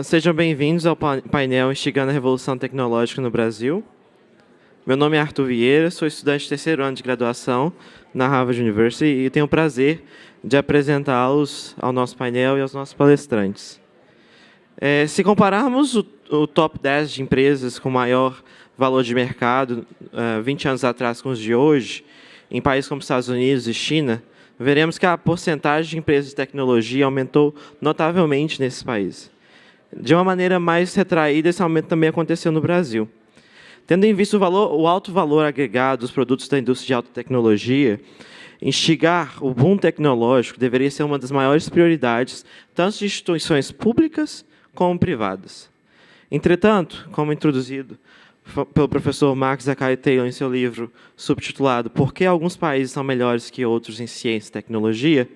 Sejam bem-vindos ao painel Instigando a Revolução Tecnológica no Brasil. Meu nome é Arthur Vieira, sou estudante de terceiro ano de graduação na Harvard University e tenho o prazer de apresentá-los ao nosso painel e aos nossos palestrantes. Se compararmos o top 10 de empresas com maior valor de mercado 20 anos atrás com os de hoje, em países como Estados Unidos e China, veremos que a porcentagem de empresas de tecnologia aumentou notavelmente nesses países. De uma maneira mais retraída, esse aumento também aconteceu no Brasil. Tendo em vista o alto valor agregado dos produtos da indústria de alta tecnologia, instigar o boom tecnológico deveria ser uma das maiores prioridades, tanto de instituições públicas como privadas. Entretanto, como introduzido pelo professor Mark Zachary Taylor em seu livro subtitulado Por que alguns países são melhores que outros em ciência e tecnologia,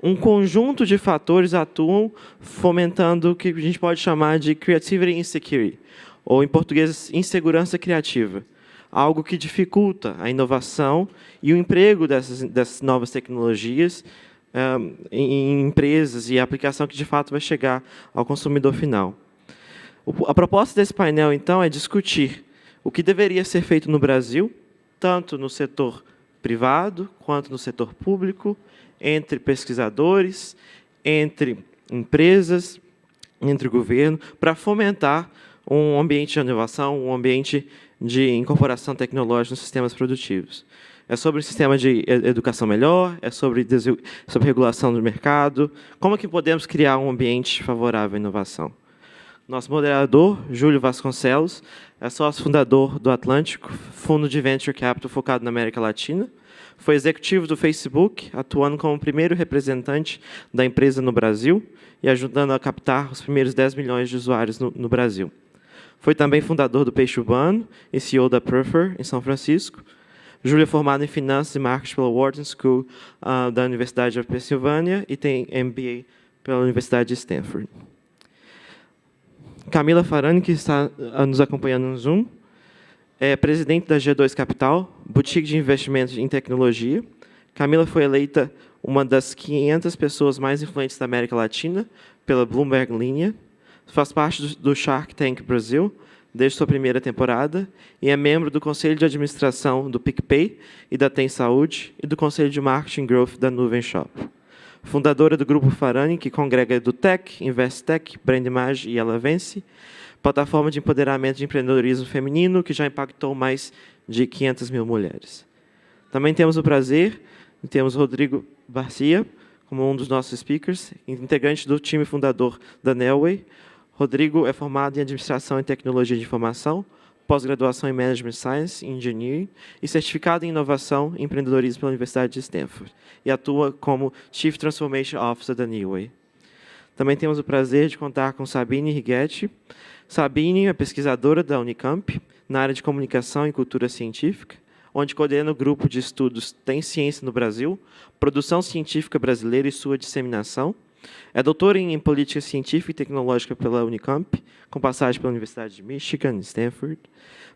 um conjunto de fatores atuam fomentando o que a gente pode chamar de creativity insecurity, ou, em português, insegurança criativa, algo que dificulta a inovação e o emprego dessas novas tecnologias em empresas e a aplicação que, de fato, vai chegar ao consumidor final. A proposta desse painel, então, é discutir o que deveria ser feito no Brasil, tanto no setor privado quanto no setor público, entre pesquisadores, entre empresas, entre o governo, para fomentar um ambiente de inovação, um ambiente de incorporação tecnológica nos sistemas produtivos. É sobre o sistema de educação melhor, é sobre regulação do mercado, como é que podemos criar um ambiente favorável à inovação. Nosso moderador, Júlio Vasconcelos, é sócio fundador do Atlântico, fundo de venture capital focado na América Latina. Foi executivo do Facebook, atuando como o primeiro representante da empresa no Brasil e ajudando a captar os primeiros 10 milhões de usuários no Brasil. Foi também fundador do Peixe Urbano e CEO da Prefer, em São Francisco. Júlio é formado em Finanças e Marketing pela Wharton School da Universidade da Pensilvânia e tem MBA pela Universidade de Stanford. Camila Farani, que está nos acompanhando no Zoom, é presidente da G2 Capital, boutique de investimentos em tecnologia. Camila foi eleita uma das 500 pessoas mais influentes da América Latina pela Bloomberg Linha, faz parte do Shark Tank Brasil desde sua primeira temporada e é membro do Conselho de Administração do PicPay e da Tem Saúde e do Conselho de Marketing Growth da Nuvem Shop. Fundadora do Grupo Farani, que congrega EduTech, InvestTech, Brandimage e Ela Vence, plataforma de empoderamento de empreendedorismo feminino que já impactou mais de 500 mil mulheres. Também temos o prazer de termos Rodrigo Garcia como um dos nossos speakers, integrante do time fundador da Nelway. Rodrigo é formado em Administração e Tecnologia de Informação, pós-graduação em Management Science e Engineering e certificado em Inovação e Empreendedorismo pela Universidade de Stanford e atua como Chief Transformation Officer da Nelway. Também temos o prazer de contar com Sabine Righetti. Sabine é pesquisadora da Unicamp na área de Comunicação e Cultura Científica, onde coordena o grupo de estudos Tem Ciência no Brasil, Produção Científica Brasileira e sua Disseminação. É doutora em Política Científica e Tecnológica pela Unicamp, com passagem pela Universidade de Michigan e Stanford.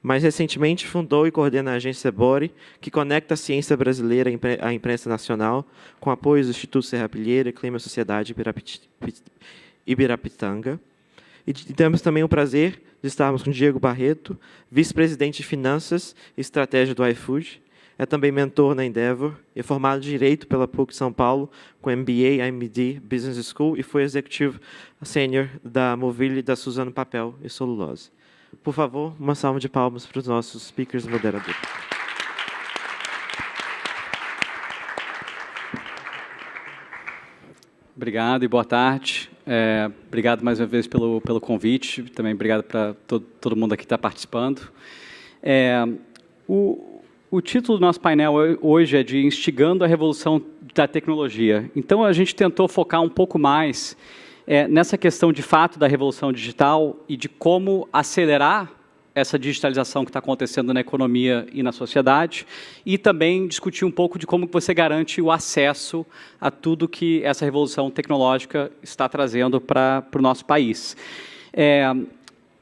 Mais recentemente, fundou e coordena a agência Bore, que conecta a ciência brasileira à imprensa nacional, com apoios do Instituto Serra Pilheira, Clima e Sociedade Ibirapitanga. E temos também o prazer de estarmos com Diego Barreto, vice-presidente de Finanças e Estratégia do iFood. É também mentor na Endeavor, é formado em Direito pela PUC São Paulo, com MBA, MD, Business School, e foi executivo sênior da Movile da Suzano Papel e Celulose. Por favor, uma salva de palmas para os nossos speakers e moderadores. Obrigado e boa tarde. Obrigado mais uma vez pelo convite. Também obrigado para todo mundo aqui que está participando. O título do nosso painel hoje é de Instigando a Revolução da Tecnologia. Então, a gente tentou focar um pouco mais nessa questão, de fato, da revolução digital e de como acelerar essa digitalização que está acontecendo na economia e na sociedade, e também discutir um pouco de como você garante o acesso a tudo que essa revolução tecnológica está trazendo para o nosso país.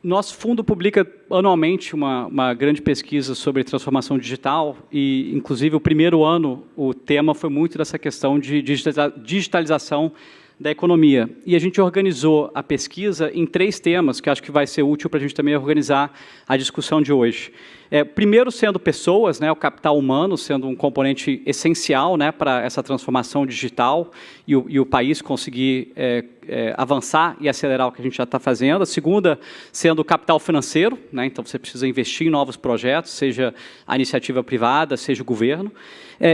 Nosso fundo publica anualmente uma grande pesquisa sobre transformação digital e, inclusive, o primeiro ano, o tema foi muito dessa questão de digitalização da economia. E a gente organizou a pesquisa em 3 temas, que acho que vai ser útil para a gente também organizar a discussão de hoje. Primeiro, sendo pessoas, né, o capital humano sendo um componente essencial, né, para essa transformação digital e o país conseguir avançar e acelerar o que a gente já está fazendo. A segunda, sendo o capital financeiro, né, então você precisa investir em novos projetos, seja a iniciativa privada, seja o governo.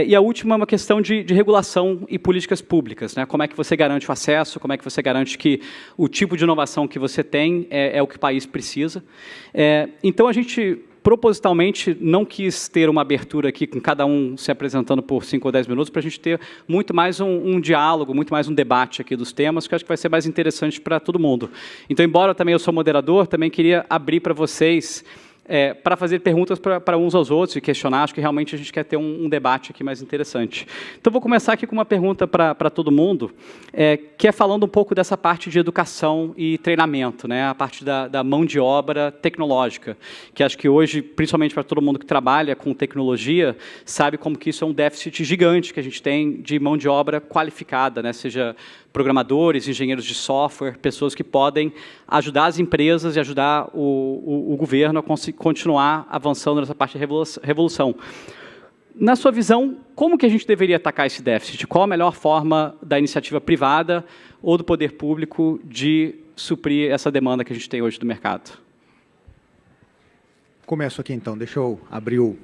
E a última é uma questão de regulação e políticas públicas, né? Como é que você garante o acesso, como é que você garante que o tipo de inovação que você tem é o que o país precisa. Então, a gente propositalmente não quis ter uma abertura aqui com cada um se apresentando por 5 ou 10 minutos, para a gente ter muito mais um diálogo, muito mais um debate aqui dos temas, que eu acho que vai ser mais interessante para todo mundo. Então, embora também eu sou moderador, também queria abrir para vocês para fazer perguntas para uns aos outros e questionar. Acho que realmente a gente quer ter um debate aqui mais interessante. Então, vou começar aqui com uma pergunta para todo mundo, que é falando um pouco dessa parte de educação e treinamento, né? A parte da mão de obra tecnológica, que acho que hoje, principalmente para todo mundo que trabalha com tecnologia, sabe como que isso é um déficit gigante que a gente tem de mão de obra qualificada, né? Seja programadores, engenheiros de software, pessoas que podem ajudar as empresas e ajudar o governo a continuar avançando nessa parte de revolução. Na sua visão, como que a gente deveria atacar esse déficit? Qual a melhor forma da iniciativa privada ou do poder público de suprir essa demanda que a gente tem hoje do mercado? Começo aqui, então. Deixa eu abrir o...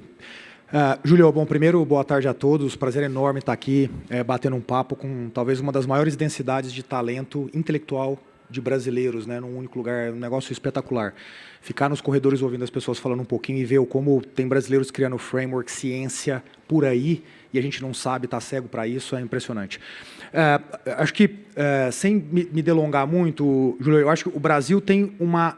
Júlio, bom, primeiro, boa tarde a todos. Prazer enorme estar aqui, batendo um papo com talvez uma das maiores densidades de talento intelectual de brasileiros, né, num único lugar, um negócio espetacular. Ficar nos corredores ouvindo as pessoas falando um pouquinho e ver como tem brasileiros criando framework, ciência por aí, e a gente não sabe, está cego para isso, é impressionante. Acho que, sem me delongar muito, Júlio, eu acho que o Brasil tem uma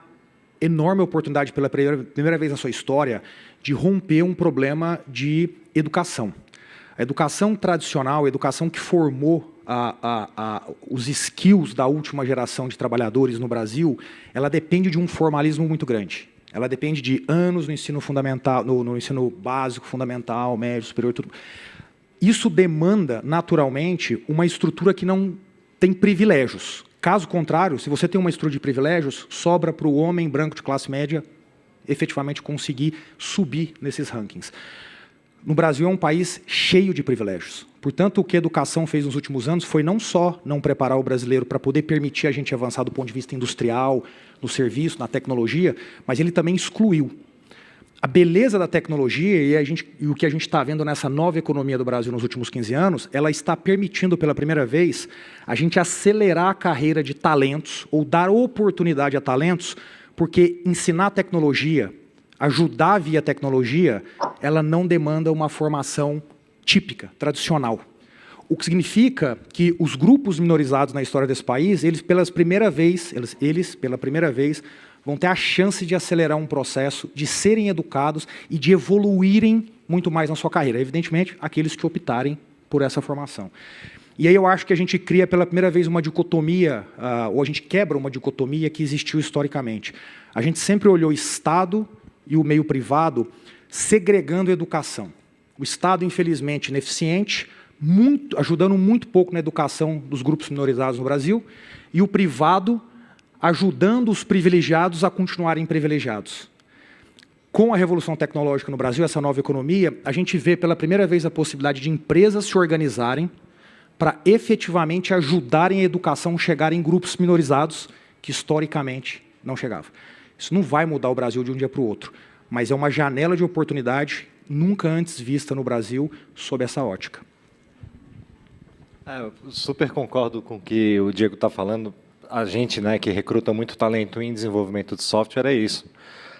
enorme oportunidade, pela primeira vez na sua história, de romper um problema de educação. A educação tradicional, a educação que formou os skills da última geração de trabalhadores no Brasil, ela depende de um formalismo muito grande. Ela depende de anos no ensino fundamental, no ensino básico, fundamental, médio, superior, tudo. Isso demanda, naturalmente, uma estrutura que não tem privilégios. Caso contrário, se você tem uma estrutura de privilégios, sobra para o homem branco de classe média efetivamente conseguir subir nesses rankings. No Brasil é um país cheio de privilégios. Portanto, o que a educação fez nos últimos anos foi não só não preparar o brasileiro para poder permitir a gente avançar do ponto de vista industrial, no serviço, na tecnologia, mas ele também excluiu. A beleza da tecnologia e o que a gente está vendo nessa nova economia do Brasil nos últimos 15 anos, ela está permitindo pela primeira vez a gente acelerar a carreira de talentos ou dar oportunidade a talentos, porque ensinar tecnologia, ajudar via tecnologia, ela não demanda uma formação típica, tradicional. O que significa que os grupos minorizados na história desse país, eles pela primeira vez, vão ter a chance de acelerar um processo, de serem educados e de evoluírem muito mais na sua carreira. Evidentemente, aqueles que optarem por essa formação. E aí eu acho que a gente cria pela primeira vez uma dicotomia, ou a gente quebra uma dicotomia que existiu historicamente. A gente sempre olhou o Estado e o meio privado segregando a educação. O Estado, infelizmente, ineficiente, ajudando muito pouco na educação dos grupos minorizados no Brasil, e o privado ajudando os privilegiados a continuarem privilegiados. Com a revolução tecnológica no Brasil, essa nova economia, a gente vê pela primeira vez a possibilidade de empresas se organizarem para efetivamente ajudarem a educação a chegar em grupos minorizados que historicamente não chegavam. Isso não vai mudar o Brasil de um dia para o outro, mas é uma janela de oportunidade nunca antes vista no Brasil sob essa ótica. Eu super concordo com o que o Diego está falando. A gente, né, que recruta muito talento em desenvolvimento de software é isso.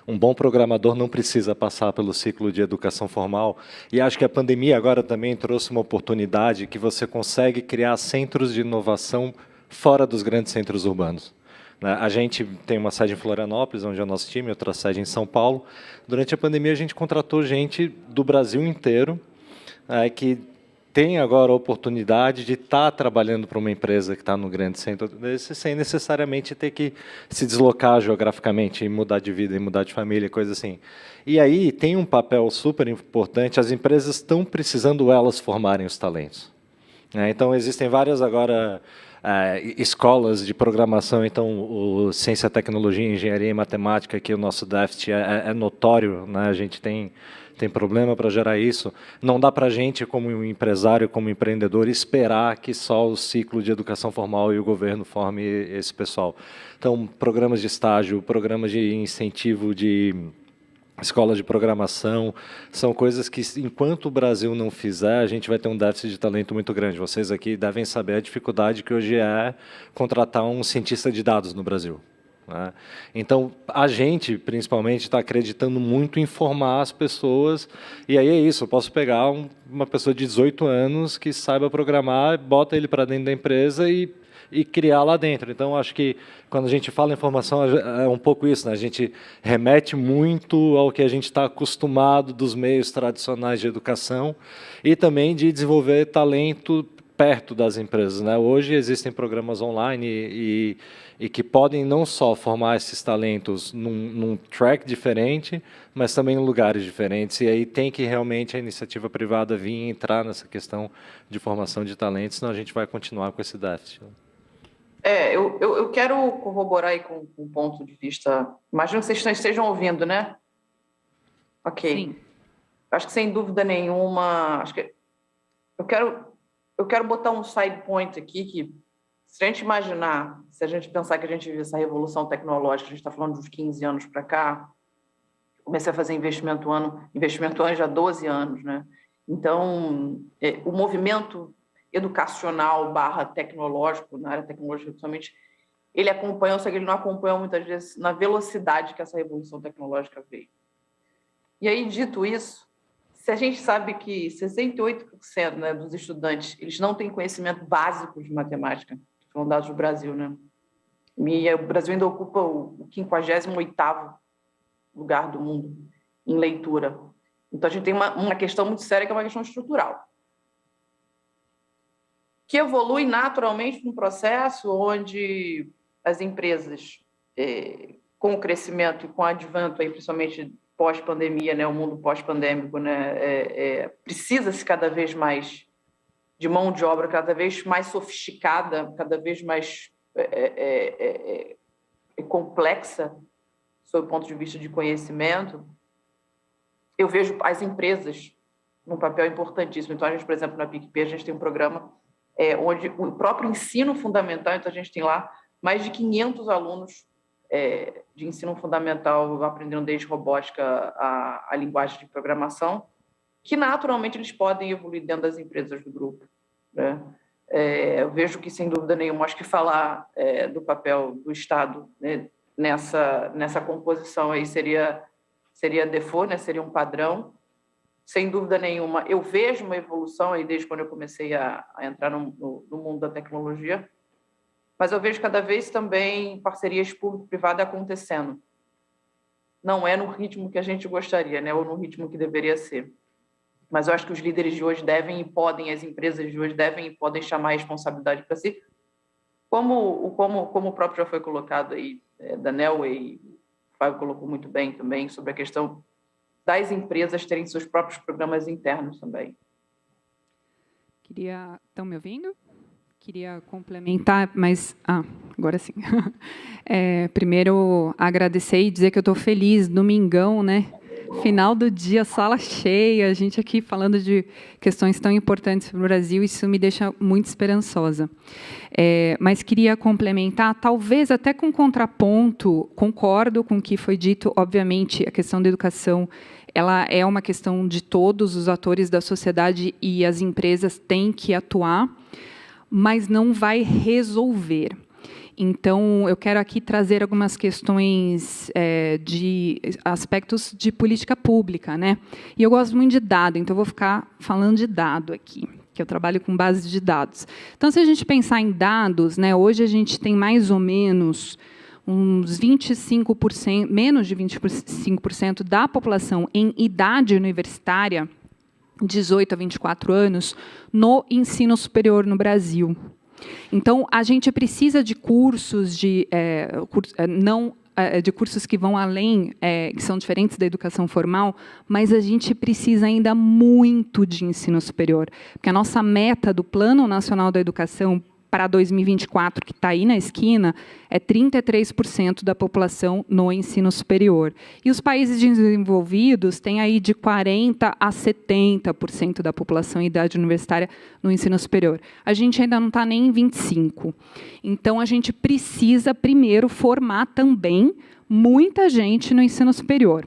Um bom programador não precisa passar pelo ciclo de educação formal. E acho que a pandemia agora também trouxe uma oportunidade que você consegue criar centros de inovação fora dos grandes centros urbanos. A gente tem uma sede em Florianópolis, onde é o nosso time, outra sede em São Paulo. Durante a pandemia, a gente contratou gente do Brasil inteiro, que tem agora a oportunidade de estar trabalhando para uma empresa que está no grande centro desse, sem necessariamente ter que se deslocar geograficamente, e mudar de vida, e mudar de família, coisa assim. E aí tem um papel super importante, as empresas estão precisando elas formarem os talentos. Então, existem várias agora escolas de programação, então, ciência, tecnologia, engenharia e matemática, que o nosso déficit é notório, né? A gente tem problema para gerar isso. Não dá para a gente, como empresário, como empreendedor, esperar que só o ciclo de educação formal e o governo forme esse pessoal. Então, programas de estágio, programas de incentivo de escola de programação, são coisas que, enquanto o Brasil não fizer, a gente vai ter um déficit de talento muito grande. Vocês aqui devem saber a dificuldade que hoje é contratar um cientista de dados no Brasil, né? Então, a gente, principalmente, está acreditando muito em formar as pessoas, e aí é isso, eu posso pegar uma pessoa de 18 anos que saiba programar, bota ele para dentro da empresa e criar lá dentro. Então, acho que quando a gente fala em formação, é um pouco isso, né? A gente remete muito ao que a gente está acostumado dos meios tradicionais de educação e também de desenvolver talento perto das empresas, né? Hoje existem programas online e que podem não só formar esses talentos num track diferente, mas também em lugares diferentes. E aí tem que realmente a iniciativa privada vir entrar nessa questão de formação de talentos, senão a gente vai continuar com esse déficit. Eu quero corroborar aí com o ponto de vista. Imagino que vocês estejam ouvindo, né? Ok. Sim. Acho que sem dúvida nenhuma. Acho que eu quero botar um side point aqui que, se a gente imaginar, se a gente pensar que a gente vive essa revolução tecnológica, a gente está falando dos 15 anos para cá, comecei a fazer investimento ano já há 12 anos, né? Então, o movimento educacional / tecnológico, na área tecnológica, principalmente, ele acompanhou, só que ele não acompanhou muitas vezes na velocidade que essa revolução tecnológica veio. E aí, dito isso, se a gente sabe que 68%, né, dos estudantes eles não têm conhecimento básico de matemática, são dados do Brasil, né? E o Brasil ainda ocupa o 58º lugar do mundo em leitura. Então, a gente tem uma questão muito séria, que é uma questão estrutural, que evolui naturalmente num processo onde as empresas, com o crescimento e com o advento, aí, principalmente pós-pandemia, né, o mundo pós-pandêmico, né, precisa-se cada vez mais de mão de obra cada vez mais sofisticada, cada vez mais complexa, sob o ponto de vista de conhecimento. Eu vejo as empresas num papel importantíssimo. Então, a gente, por exemplo, na PicPay, a gente tem um programa onde o próprio ensino fundamental, então a gente tem lá mais de 500 alunos de ensino fundamental aprendendo desde robótica a linguagem de programação, que naturalmente eles podem evoluir dentro das empresas do grupo, né? Eu vejo que, sem dúvida nenhuma, acho que falar do papel do Estado, né, nessa composição aí seria default, né, seria um padrão. Sem dúvida nenhuma, eu vejo uma evolução aí desde quando eu comecei a entrar no mundo da tecnologia, mas eu vejo cada vez também parcerias público-privadas acontecendo. Não é no ritmo que a gente gostaria, né, ou no ritmo que deveria ser. Mas eu acho que os líderes de hoje devem e podem, as empresas de hoje devem e podem chamar a responsabilidade para si, como o próprio já foi colocado aí, da Nelway, e o Fábio colocou muito bem também, sobre a questão das empresas terem seus próprios programas internos também. Estão me ouvindo? Queria complementar, mas... agora sim. Primeiro, agradecer e dizer que eu estou feliz, domingão, né? Final do dia, sala cheia, a gente aqui falando de questões tão importantes para o Brasil, isso me deixa muito esperançosa. Mas queria complementar, talvez até com contraponto, concordo com o que foi dito, obviamente, a questão da educação, ela é uma questão de todos os atores da sociedade e as empresas têm que atuar, mas não vai resolver. Então, eu quero aqui trazer algumas questões de aspectos de política pública, né? E eu gosto muito de dado, então eu vou ficar falando de dado aqui, que eu trabalho com base de dados. Então, se a gente pensar em dados, né, hoje a gente tem mais ou menos uns 25%, menos de 25% da população em idade universitária, 18 a 24 anos, no ensino superior no Brasil. Então, a gente precisa de cursos de cursos que vão além, que são diferentes da educação formal, mas a gente precisa ainda muito de ensino superior, porque a nossa meta do Plano Nacional da Educação para 2024, que está aí na esquina, é 33% da população no ensino superior. E os países desenvolvidos têm aí de 40% a 70% da população em idade universitária no ensino superior. A gente ainda não está nem em 25%. Então, a gente precisa, primeiro, formar também muita gente no ensino superior.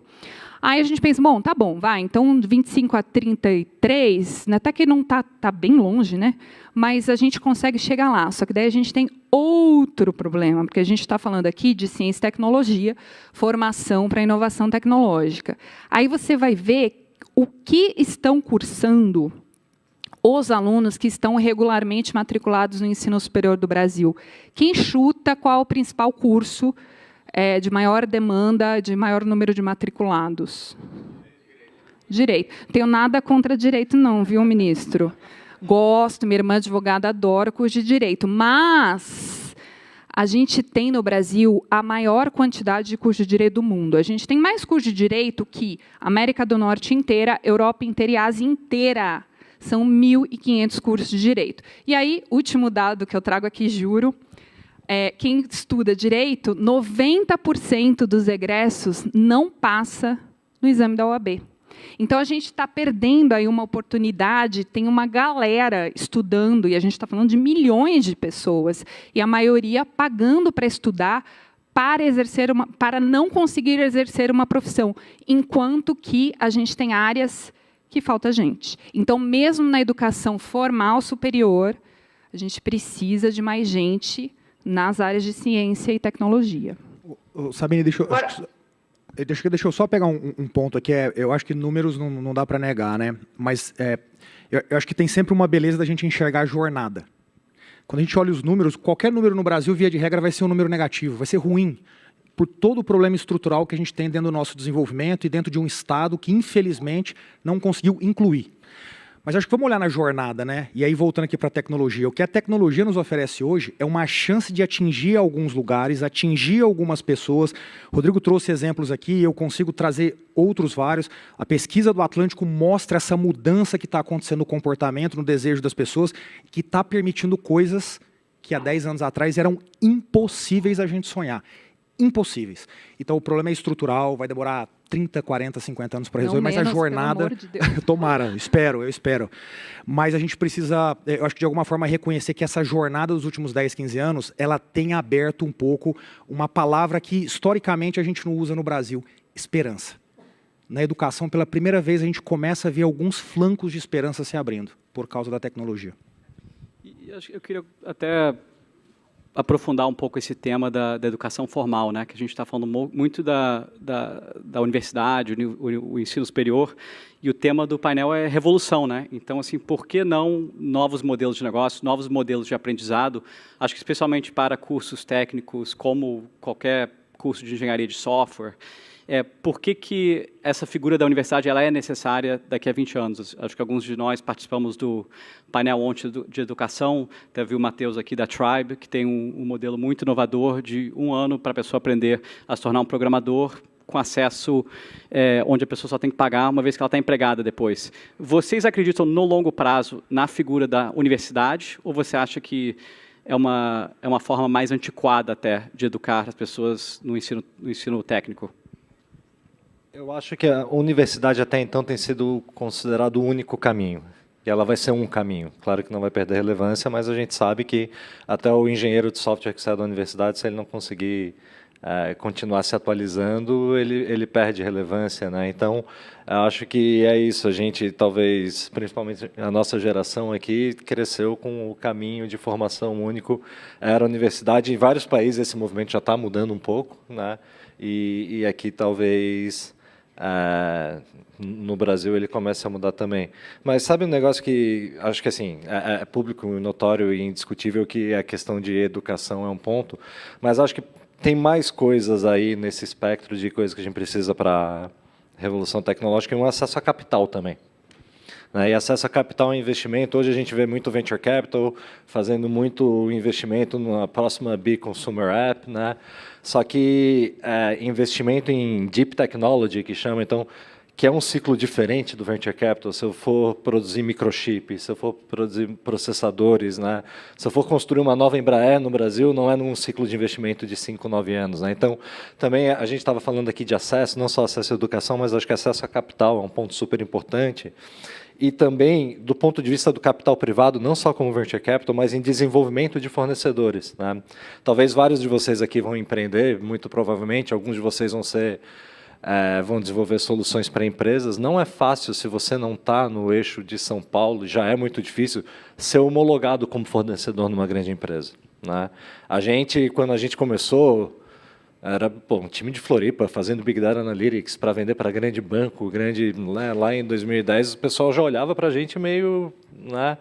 Aí a gente pensa, bom, tá bom, vai, então 25 a 33, né, até que não tá bem longe, né? Mas a gente consegue chegar lá. Só que daí a gente tem outro problema, porque a gente está falando aqui de ciência e tecnologia, formação para inovação tecnológica. Aí você vai ver o que estão cursando os alunos que estão regularmente matriculados no ensino superior do Brasil. Quem chuta qual o principal curso de maior demanda, de maior número de matriculados? Direito. Não tenho nada contra direito, não, viu, ministro? Gosto, minha irmã advogada adora curso de direito, mas a gente tem no Brasil a maior quantidade de curso de direito do mundo. A gente tem mais curso de direito que a América do Norte inteira, Europa inteira e Ásia inteira. São 1.500 cursos de direito. E aí, último dado que eu trago aqui, juro, quem estuda direito, 90% dos egressos não passa no exame da OAB. Então, a gente está perdendo aí uma oportunidade, tem uma galera estudando, e a gente está falando de milhões de pessoas, e a maioria pagando para estudar, para não conseguir exercer uma profissão, enquanto que a gente tem áreas que falta gente. Então, mesmo na educação formal superior, a gente precisa de mais gente nas áreas de ciência e tecnologia. Sabine, deixa eu só pegar um ponto aqui. Eu acho que números não dá para negar, né? Mas eu acho que tem sempre uma beleza da gente enxergar a jornada. Quando a gente olha os números, qualquer número no Brasil, via de regra, vai ser um número negativo, vai ser ruim, por todo o problema estrutural que a gente tem dentro do nosso desenvolvimento e dentro de um Estado que, infelizmente, não conseguiu incluir. Mas acho que vamos olhar na jornada, né? E aí, voltando aqui para a tecnologia. O que a tecnologia nos oferece hoje é uma chance de atingir alguns lugares, atingir algumas pessoas. O Rodrigo trouxe exemplos aqui, eu consigo trazer outros vários. A pesquisa do Atlântico mostra essa mudança que está acontecendo no comportamento, no desejo das pessoas, que está permitindo coisas que há 10 anos atrás eram impossíveis a gente sonhar. Impossíveis. Então, o problema é estrutural, vai demorar 30, 40, 50 anos para resolver, mas a jornada... Pelo amor de Deus. Tomara, eu espero. Mas a gente precisa, eu acho que de alguma forma, reconhecer que essa jornada dos últimos 10, 15 anos, ela tem aberto um pouco uma palavra que, historicamente, a gente não usa no Brasil, esperança. Na educação, pela primeira vez, a gente começa a ver alguns flancos de esperança se abrindo, por causa da tecnologia. E eu queria até aprofundar um pouco esse tema da educação formal, né? Que a gente está falando muito da universidade, o ensino superior, e o tema do painel é revolução, né? Então, assim, por que não novos modelos de negócio, novos modelos de aprendizado? Acho que especialmente para cursos técnicos, como qualquer curso de engenharia de software, por que essa figura da universidade ela é necessária daqui a 20 anos? Acho que alguns de nós participamos do painel ontem de educação, teve o Matheus aqui da Tribe, que tem um modelo muito inovador de 1 ano para a pessoa aprender a se tornar um programador com acesso onde a pessoa só tem que pagar uma vez que ela está empregada depois. Vocês acreditam no longo prazo na figura da universidade ou você acha que é uma forma mais antiquada até de educar as pessoas no ensino técnico? Eu acho que a universidade até então tem sido considerado o único caminho. E ela vai ser um caminho. Claro que não vai perder relevância, mas a gente sabe que até o engenheiro de software que sai da universidade, se ele não conseguir continuar se atualizando, ele perde relevância, né? Então, acho que é isso. A gente, talvez, principalmente a nossa geração aqui, cresceu com o caminho de formação único. Era a universidade. Em vários países esse movimento já está mudando um pouco, né? E aqui, talvez... no Brasil ele começa a mudar também. Mas sabe um negócio que acho que assim é público, notório e indiscutível que a questão de educação é um ponto, mas acho que tem mais coisas aí nesse espectro de coisas que a gente precisa para a revolução tecnológica e um acesso a capital também. E acesso a capital e investimento, hoje a gente vê muito venture capital fazendo muito investimento na próxima Big Consumer App, né? Só que investimento em deep technology, que chama, então, que é um ciclo diferente do Venture Capital. Se eu for produzir microchip, se eu for produzir processadores, né? Se eu for construir uma nova Embraer no Brasil, não é num ciclo de investimento de 5, 9 anos. Né? Então, também a gente estava falando aqui de acesso, não só acesso à educação, mas acho que acesso a capital é um ponto super importante. E também, do ponto de vista do capital privado, não só como Venture Capital, mas em desenvolvimento de fornecedores. Né? Talvez vários de vocês aqui vão empreender, muito provavelmente, alguns de vocês vão desenvolver soluções para empresas. Não é fácil, se você não está no eixo de São Paulo, já é muito difícil, ser homologado como fornecedor numa grande empresa. Né? Quando a gente começou, era um time de Floripa, fazendo Big Data Analytics para vender para grande banco, lá em 2010, o pessoal já olhava para a gente meio... Né?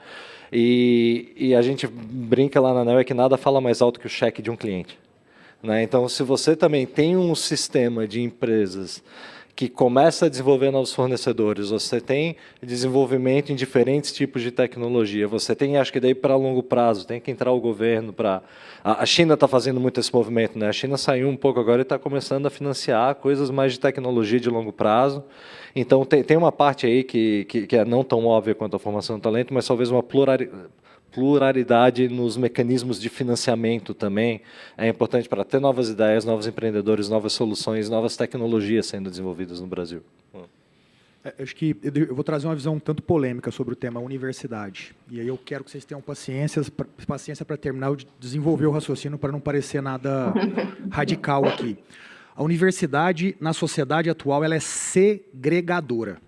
E a gente brinca lá na ANEEL que nada fala mais alto que o cheque de um cliente. Né? Então, se você também tem um sistema de empresas que começa a desenvolver novos fornecedores, você tem desenvolvimento em diferentes tipos de tecnologia, você tem, acho que daí para longo prazo, tem que entrar o governo para... A China está fazendo muito esse movimento, né? A China saiu um pouco agora e está começando a financiar coisas mais de tecnologia de longo prazo. Então, tem uma parte aí que é não tão óbvia quanto a formação do talento, mas talvez uma pluralidade nos mecanismos de financiamento também é importante para ter novas ideias, novos empreendedores, novas soluções, novas tecnologias sendo desenvolvidas no Brasil. Acho que eu vou trazer uma visão um tanto polêmica sobre o tema universidade. E aí eu quero que vocês tenham paciência para terminar de desenvolver o raciocínio para não parecer nada radical aqui. A universidade, na sociedade atual, ela é segregadora.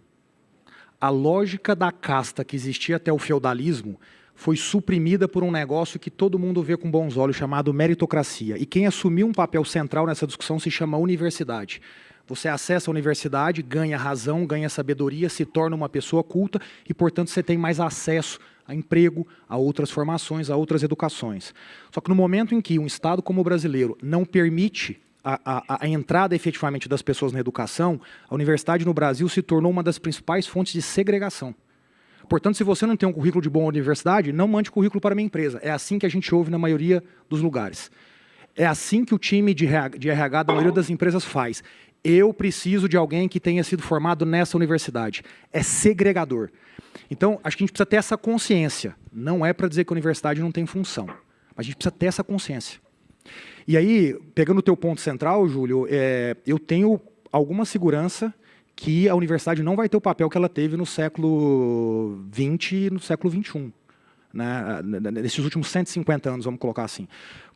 A lógica da casta que existia até o feudalismo foi suprimida por um negócio que todo mundo vê com bons olhos, chamado meritocracia. E quem assumiu um papel central nessa discussão se chama universidade. Você acessa a universidade, ganha razão, ganha sabedoria, se torna uma pessoa culta e, portanto, você tem mais acesso a emprego, a outras formações, a outras educações. Só que no momento em que um Estado como o brasileiro não permite a entrada efetivamente das pessoas na educação, a universidade no Brasil se tornou uma das principais fontes de segregação. Portanto, se você não tem um currículo de boa universidade, não mande currículo para a minha empresa. É assim que a gente ouve na maioria dos lugares. É assim que o time de RH da maioria das empresas faz. Eu preciso de alguém que tenha sido formado nessa universidade. É segregador. Então, acho que a gente precisa ter essa consciência. Não é para dizer que a universidade não tem função, mas a gente precisa ter essa consciência. E aí, pegando o teu ponto central, Júlio, eu tenho alguma segurança que a universidade não vai ter o papel que ela teve no século XX e no século XXI. Né? Nesses últimos 150 anos, vamos colocar assim.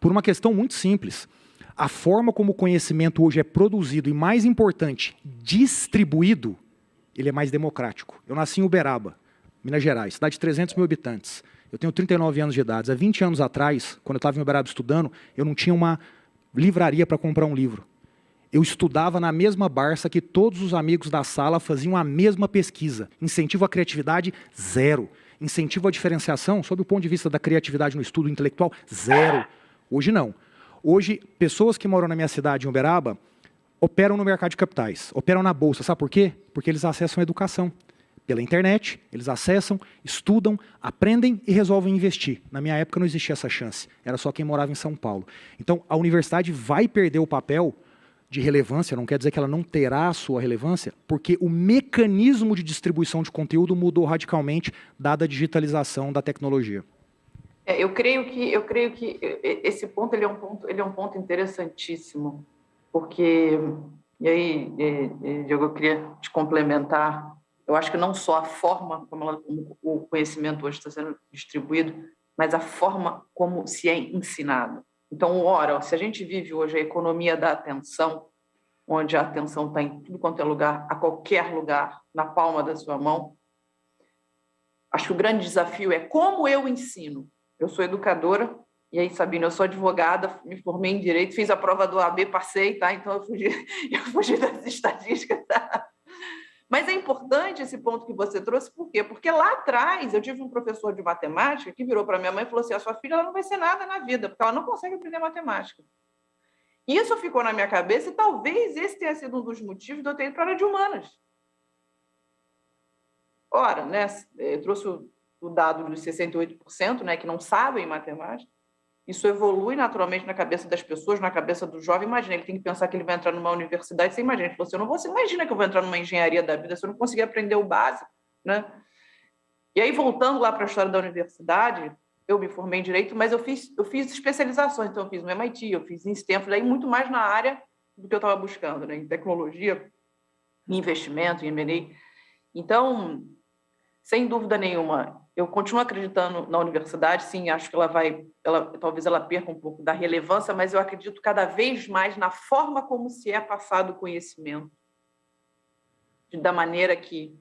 Por uma questão muito simples. A forma como o conhecimento hoje é produzido e, mais importante, distribuído, ele é mais democrático. Eu nasci em Uberaba, Minas Gerais, cidade de 300 mil habitantes. Eu tenho 39 anos de idade. Há 20 anos atrás, quando eu estava em Uberaba estudando, eu não tinha uma livraria para comprar um livro. Eu estudava na mesma Barça que todos os amigos da sala faziam a mesma pesquisa. Incentivo à criatividade, zero. Incentivo à diferenciação, sob o ponto de vista da criatividade no estudo intelectual, zero. Hoje não. Hoje, pessoas que moram na minha cidade, em Uberaba, operam no mercado de capitais, operam na bolsa. Sabe por quê? Porque eles acessam a educação. Pela internet, eles acessam, estudam, aprendem e resolvem investir. Na minha época não existia essa chance. Era só quem morava em São Paulo. Então, a universidade vai perder o papel de relevância, não quer dizer que ela não terá a sua relevância, porque o mecanismo de distribuição de conteúdo mudou radicalmente, dada a digitalização da tecnologia. Eu creio que esse ponto ele é um ponto interessantíssimo, porque, e aí, Diego, eu queria te complementar, eu acho que não só a forma como o conhecimento hoje está sendo distribuído, mas a forma como se é ensinado. Então, ora, se a gente vive hoje a economia da atenção, onde a atenção está em tudo quanto é lugar, a qualquer lugar, na palma da sua mão, acho que o grande desafio é como eu ensino. Eu sou educadora, e aí, Sabina, eu sou advogada, me formei em Direito, fiz a prova do AB, passei, tá? Então eu fugi das estatísticas, tá? Mas é importante esse ponto que você trouxe, por quê? Porque lá atrás eu tive um professor de matemática que virou para minha mãe e falou assim, a sua filha ela não vai ser nada na vida, porque ela não consegue aprender matemática. E isso ficou na minha cabeça e talvez esse tenha sido um dos motivos de eu ter ido para a área de humanas. Ora, né, eu trouxe o dado dos 68%, né, que não sabem matemática, isso evolui naturalmente na cabeça das pessoas, na cabeça do jovem. Imagina, ele tem que pensar que ele vai entrar numa universidade. Você imagina, você imagina que eu vou entrar numa engenharia da vida se eu não conseguir aprender o básico, né? E aí, voltando lá para a história da universidade, eu me formei em Direito, mas eu fiz especializações. Então, eu fiz no MIT, eu fiz em Stanford, aí muito mais na área do que eu estava buscando, né? Em tecnologia, em investimento, em M&A. Então, sem dúvida nenhuma, eu continuo acreditando na universidade. Sim, acho que talvez ela perca um pouco da relevância, mas eu acredito cada vez mais na forma como se é passado o conhecimento, da maneira que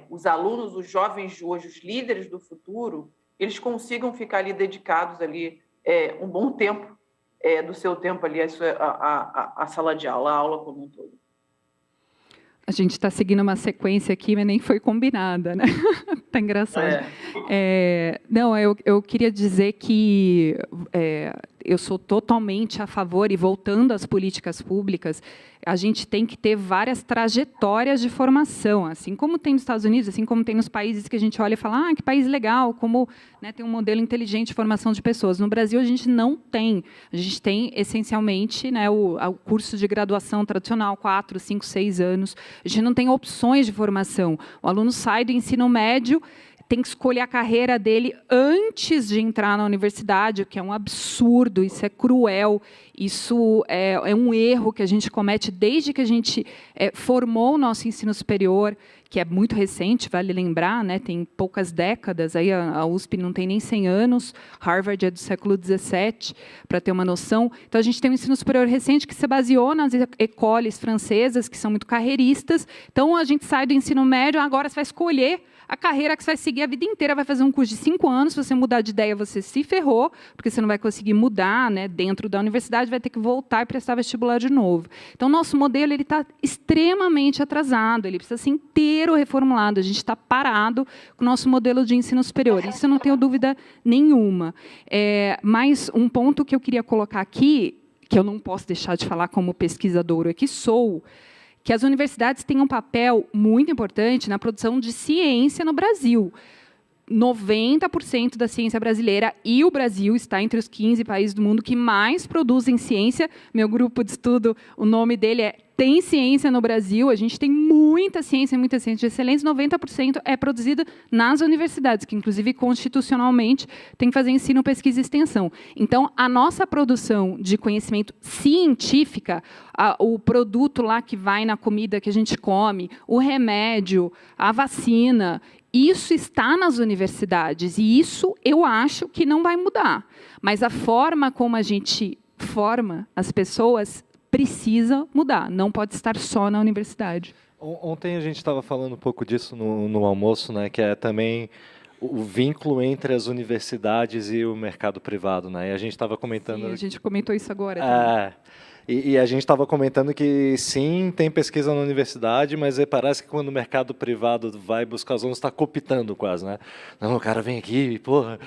os alunos, os jovens de hoje, os líderes do futuro, eles consigam ficar ali dedicados ali um bom tempo do seu tempo ali à sala de aula, a aula como um todo. A gente está seguindo uma sequência aqui, mas nem foi combinada, né? Tá engraçado. Não, eu queria dizer que eu sou totalmente a favor, e voltando às políticas públicas, a gente tem que ter várias trajetórias de formação, assim como tem nos Estados Unidos, assim como tem nos países que a gente olha e fala, que país legal, como, né, tem um modelo inteligente de formação de pessoas. No Brasil, a gente não tem. A gente tem, essencialmente, né, o curso de graduação tradicional, 4, 5, 6 anos. A gente não tem opções de formação. O aluno sai do ensino médio, tem que escolher a carreira dele antes de entrar na universidade, o que é um absurdo, isso é cruel, isso é um erro que a gente comete desde que a gente formou o nosso ensino superior, que é muito recente, vale lembrar, né, tem poucas décadas, aí a USP não tem nem 100 anos, Harvard é do século XVII, para ter uma noção. Então, a gente tem um ensino superior recente que se baseou nas écoles francesas, que são muito carreiristas. Então, a gente sai do ensino médio, agora você vai escolher a carreira que você vai seguir a vida inteira, vai fazer um curso de 5 anos, se você mudar de ideia, você se ferrou, porque você não vai conseguir mudar, né, dentro da universidade, vai ter que voltar e prestar vestibular de novo. Então, o nosso modelo está extremamente atrasado, ele precisa ser inteiro reformulado, a gente está parado com o nosso modelo de ensino superior, isso eu não tenho dúvida nenhuma. Mas um ponto que eu queria colocar aqui, que eu não posso deixar de falar como pesquisadora que sou, que as universidades têm um papel muito importante na produção de ciência no Brasil. 90% da ciência brasileira, e o Brasil está entre os 15 países do mundo que mais produzem ciência. Meu grupo de estudo, o nome dele é Tem Ciência no Brasil. A gente tem muita ciência de excelência. 90% é produzida nas universidades, que, inclusive, constitucionalmente, tem que fazer ensino, pesquisa e extensão. Então, a nossa produção de conhecimento científica, o produto lá que vai na comida que a gente come, o remédio, a vacina, isso está nas universidades, e isso eu acho que não vai mudar. Mas a forma como a gente forma as pessoas precisa mudar, não pode estar só na universidade. Ontem a gente estava falando um pouco disso no almoço, né, que é também o vínculo entre as universidades e o mercado privado, né? E a gente estava comentando... Sim, a gente comentou isso agora também. E a gente estava comentando que, sim, tem pesquisa na universidade, mas parece que quando o mercado privado vai buscar os alunos, está cooptando quase, né? Não, o cara vem aqui, porra,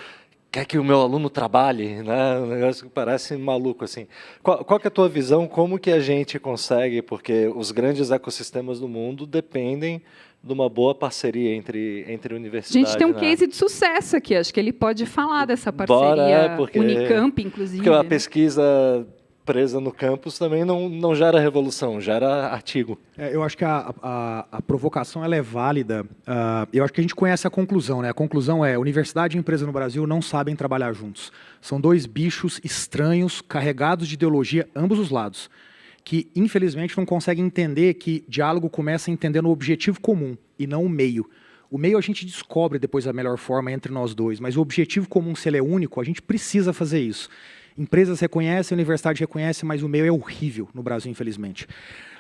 quer que o meu aluno trabalhe, né? Um negócio que parece maluco, assim. Qual que é a tua visão? Como que a gente consegue? Porque os grandes ecossistemas do mundo dependem de uma boa parceria entre universidades. A gente tem um né? case de sucesso aqui, acho que ele pode falar dessa parceria, Unicamp, inclusive. Porque a pesquisa presa no campus também não gera revolução, gera artigo. Eu acho que a provocação ela é válida. Eu acho que a gente conhece a conclusão, né? A conclusão é: universidade e empresa no Brasil não sabem trabalhar juntos. São dois bichos estranhos, carregados de ideologia, ambos os lados, que infelizmente não conseguem entender que diálogo começa entendendo o objetivo comum e não o meio. O meio a gente descobre depois a melhor forma entre nós dois, mas o objetivo comum, se ele é único, a gente precisa fazer isso. Empresas reconhecem, a universidade reconhece, mas o meio é horrível no Brasil, infelizmente.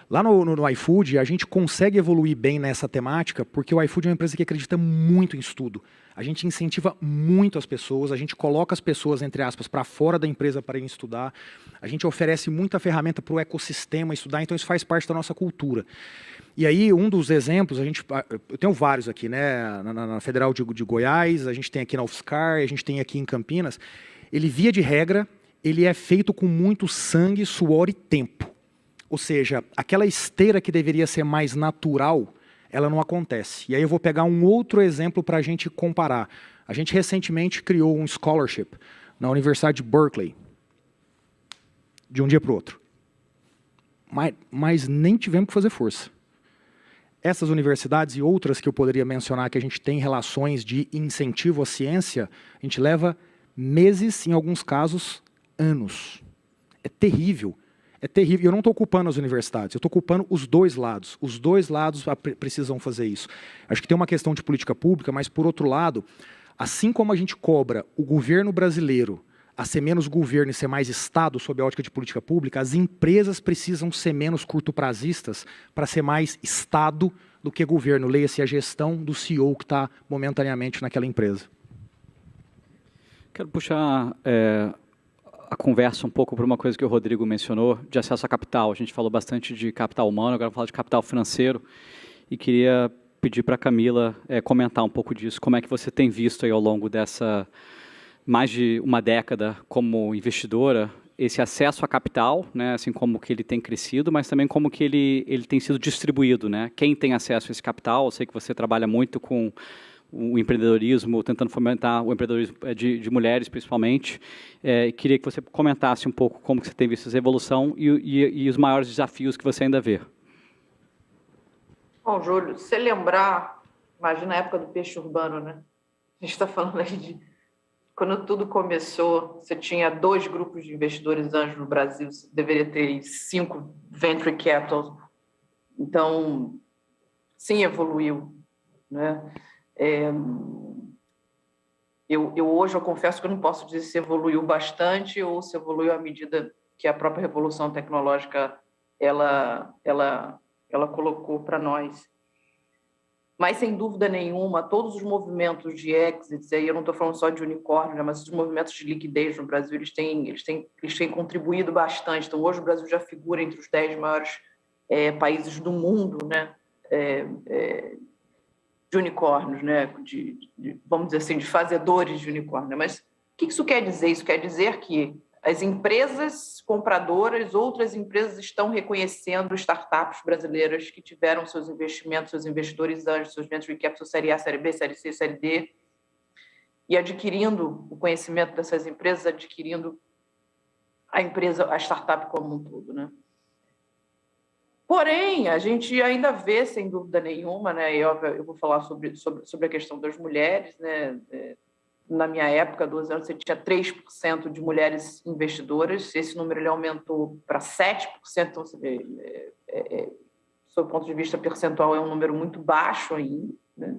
Lá no iFood, a gente consegue evoluir bem nessa temática, porque o iFood é uma empresa que acredita muito em estudo. A gente incentiva muito as pessoas, a gente coloca as pessoas, entre aspas, para fora da empresa para irem estudar. A gente oferece muita ferramenta para o ecossistema estudar, então isso faz parte da nossa cultura. E aí, um dos exemplos, eu tenho vários aqui, né? Na Federal de Goiás, a gente tem aqui na UFSCar, a gente tem aqui em Campinas. Ele, via de regra, ele é feito com muito sangue, suor e tempo. Ou seja, aquela esteira que deveria ser mais natural, ela não acontece. E aí eu vou pegar um outro exemplo para a gente comparar. A gente recentemente criou um scholarship na Universidade de Berkeley, de um dia para o outro. Mas nem tivemos que fazer força. Essas universidades e outras que eu poderia mencionar que a gente tem relações de incentivo à ciência, a gente leva meses, em alguns casos, anos. É terrível. É terrível. Eu não estou culpando as universidades, eu estou culpando os dois lados. Os dois lados precisam fazer isso. Acho que tem uma questão de política pública, mas, por outro lado, assim como a gente cobra o governo brasileiro a ser menos governo e ser mais Estado sob a ótica de política pública, as empresas precisam ser menos curto-prazistas para ser mais Estado do que governo. Leia-se a gestão do CEO que está momentaneamente naquela empresa. Quero puxar a conversa um pouco para uma coisa que o Rodrigo mencionou, de acesso a capital. A gente falou bastante de capital humano, agora vamos falar de capital financeiro. E queria pedir para a Camila comentar um pouco disso. Como é que você tem visto aí ao longo dessa mais de uma década como investidora, esse acesso a capital, né, assim como que ele tem crescido, mas também como que ele tem sido distribuído, né? Quem tem acesso a esse capital? Eu sei que você trabalha muito com o empreendedorismo, tentando fomentar o empreendedorismo de mulheres, principalmente. Queria que você comentasse um pouco como que você tem visto essa evolução e os maiores desafios que você ainda vê. Bom, Júlio, se você lembrar, imagina a época do peixe urbano, né? A gente está falando aí de... Quando tudo começou, você tinha 2 grupos de investidores anjos no Brasil, você deveria ter 5 venture capital. Então, sim, evoluiu, né? Hoje eu confesso que eu não posso dizer se evoluiu bastante ou se evoluiu à medida que a própria revolução tecnológica ela colocou para nós. Mas, sem dúvida nenhuma, todos os movimentos de exits, aí eu não estou falando só de unicórnio, né, mas os movimentos de liquidez no Brasil, eles têm contribuído bastante. Então, hoje o Brasil já figura entre os 10 maiores países do mundo, né, de unicórnios, né, vamos dizer assim, de fazedores de unicórnio. Mas o que isso quer dizer? Isso quer dizer que as empresas compradoras, outras empresas estão reconhecendo startups brasileiras que tiveram seus investimentos, seus investidores anjos, seus venture capital, série A, série B, série C, série D, e adquirindo o conhecimento dessas empresas, adquirindo a startup como um todo, né? Porém, a gente ainda vê, sem dúvida nenhuma, né, e eu vou falar sobre a questão das mulheres, né? Na minha época, 12 anos, você tinha 3% de mulheres investidoras. Esse número ele aumentou para 7%. Então, você vê, sob o ponto de vista percentual, é um número muito baixo ainda, né?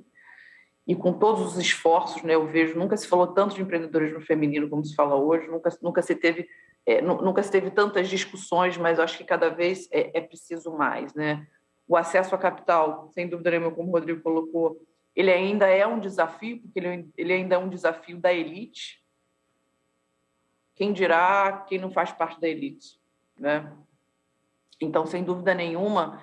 E com todos os esforços, né, eu vejo, nunca se falou tanto de empreendedorismo feminino como se fala hoje, nunca se teve tantas discussões, mas eu acho que cada vez é preciso mais, né? O acesso a capital, sem dúvida nenhuma, como o Rodrigo colocou, ele ainda é um desafio, porque ele ainda é um desafio da elite. Quem dirá quem não faz parte da elite, né? Então, sem dúvida nenhuma,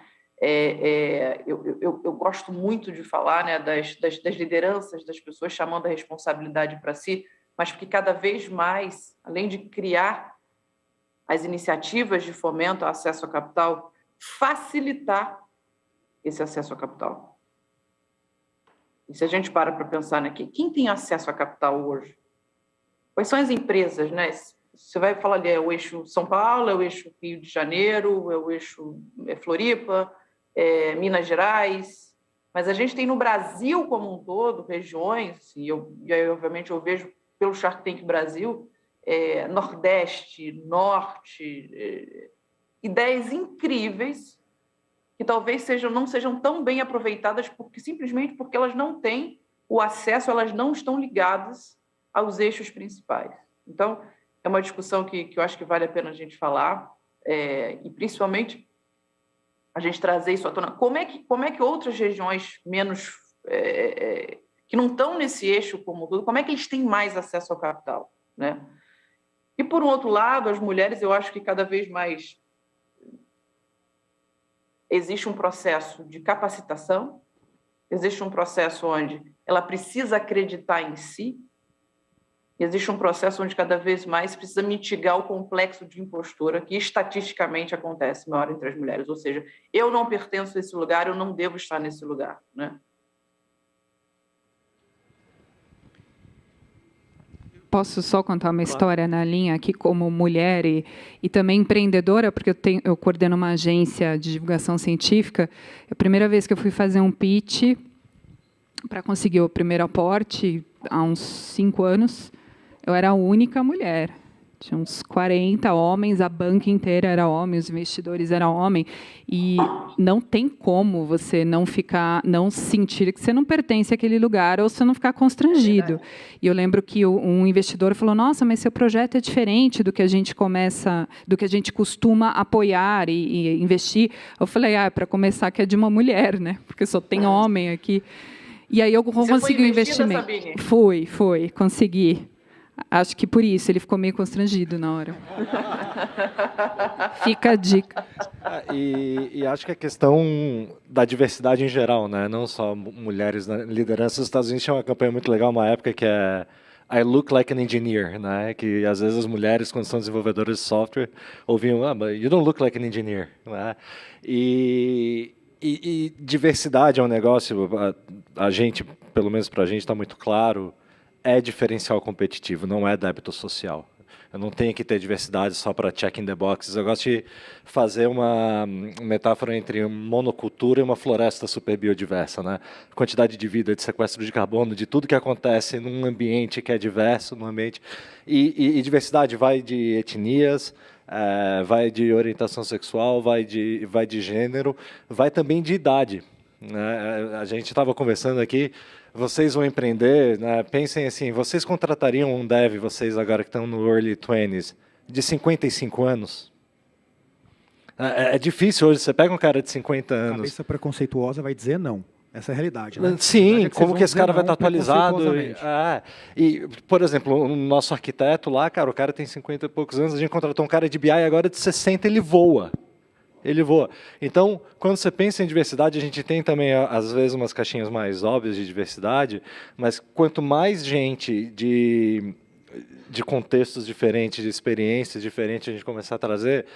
eu gosto muito de falar, né, das lideranças, das pessoas chamando a responsabilidade para si, mas porque cada vez mais, além de criar as iniciativas de fomento ao acesso a capital, facilitar esse acesso a capital. E se a gente para pensar, né, quem tem acesso a capital hoje? Quais são as empresas, né? Você vai falar ali, é o eixo São Paulo, é o eixo Rio de Janeiro, é o eixo Floripa, Minas Gerais, mas a gente tem no Brasil como um todo regiões, e aí, obviamente, eu vejo pelo Shark Tank Brasil, Nordeste, Norte, ideias incríveis que talvez não sejam tão bem aproveitadas simplesmente porque elas não têm o acesso, elas não estão ligadas aos eixos principais. Então, é uma discussão que eu acho que vale a pena a gente falar, e principalmente a gente trazer isso à tona. Como é que outras regiões menos que não estão nesse eixo como todo, como é que eles têm mais acesso ao capital, né? E, por um outro lado, as mulheres, eu acho que cada vez mais existe um processo de capacitação, existe um processo onde ela precisa acreditar em si, e existe um processo onde cada vez mais precisa mitigar o complexo de impostura que estatisticamente acontece maior entre as mulheres. Ou seja, eu não pertenço a esse lugar, eu não devo estar nesse lugar, né? Posso só contar uma história na linha aqui como mulher e também empreendedora, porque eu coordeno uma agência de divulgação científica. É a primeira vez que eu fui fazer um pitch para conseguir o primeiro aporte, há uns 5 anos, eu era a única mulher. Tinha uns 40 homens, a banca inteira era homem, os investidores eram homem, e não tem como você não sentir que você não pertence àquele lugar ou você não ficar constrangido. E eu lembro que um investidor falou: "Nossa, mas seu projeto é diferente do que a gente costuma apoiar e investir". Eu falei: para começar que é de uma mulher, né? Porque só tem homem aqui. E aí eu consegui o investimento. Sabine? Fui, consegui. Acho que por isso ele ficou meio constrangido na hora. Fica a dica. E acho que a questão da diversidade em geral, né? Não só mulheres na liderança. Os Estados Unidos tinha uma campanha muito legal, uma época que é I look like an engineer, né? Que às vezes as mulheres, quando são desenvolvedoras de software, ouviam, but you don't look like an engineer, né? E diversidade é um negócio, a gente, pelo menos para a gente, está muito claro, é diferencial competitivo, não é débito social. Eu não tenho que ter diversidade só para check in the boxes. Eu gosto de fazer uma metáfora entre monocultura e uma floresta super biodiversa, né? Quantidade de vida, de sequestro de carbono, de tudo que acontece num ambiente que é diverso, num ambiente... E diversidade vai de etnias, vai de orientação sexual, vai de gênero, vai também de idade, né? A gente estava conversando aqui, vocês vão empreender, né? Pensem assim, vocês contratariam um dev, vocês agora que estão no early 20s, de 55 anos? É difícil hoje, você pega um cara de 50 anos... A cabeça preconceituosa vai dizer não. Essa é a realidade, né? Sim, como que esse cara vai estar atualizado? E, por exemplo, o nosso arquiteto lá, cara, o cara tem 50 e poucos anos, a gente contratou um cara de BI agora de 60, ele voa. Ele voa. Então, quando você pensa em diversidade, a gente tem também, às vezes, umas caixinhas mais óbvias de diversidade, mas quanto mais gente de contextos diferentes, de experiências diferentes a gente começar a trazer,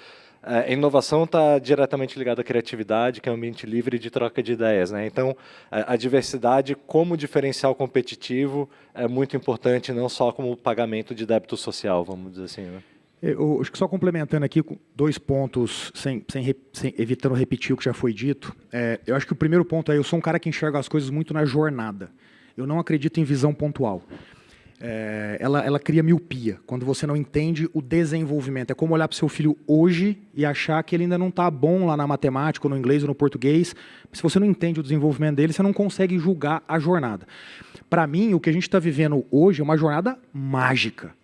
a inovação está diretamente ligada à criatividade, que é um ambiente livre de troca de ideias, né? Então, a diversidade como diferencial competitivo é muito importante, não só como pagamento de débito social, vamos dizer assim, né? Eu acho que só complementando aqui 2 pontos, evitando repetir o que já foi dito. Eu acho que o primeiro ponto é, eu sou um cara que enxerga as coisas muito na jornada. Eu não acredito em visão pontual. Ela cria miopia, quando você não entende o desenvolvimento. É como olhar para o seu filho hoje e achar que ele ainda não está bom lá na matemática, ou no inglês, ou no português. Se você não entende o desenvolvimento dele, você não consegue julgar a jornada. Para mim, o que a gente está vivendo hoje é uma jornada mágica.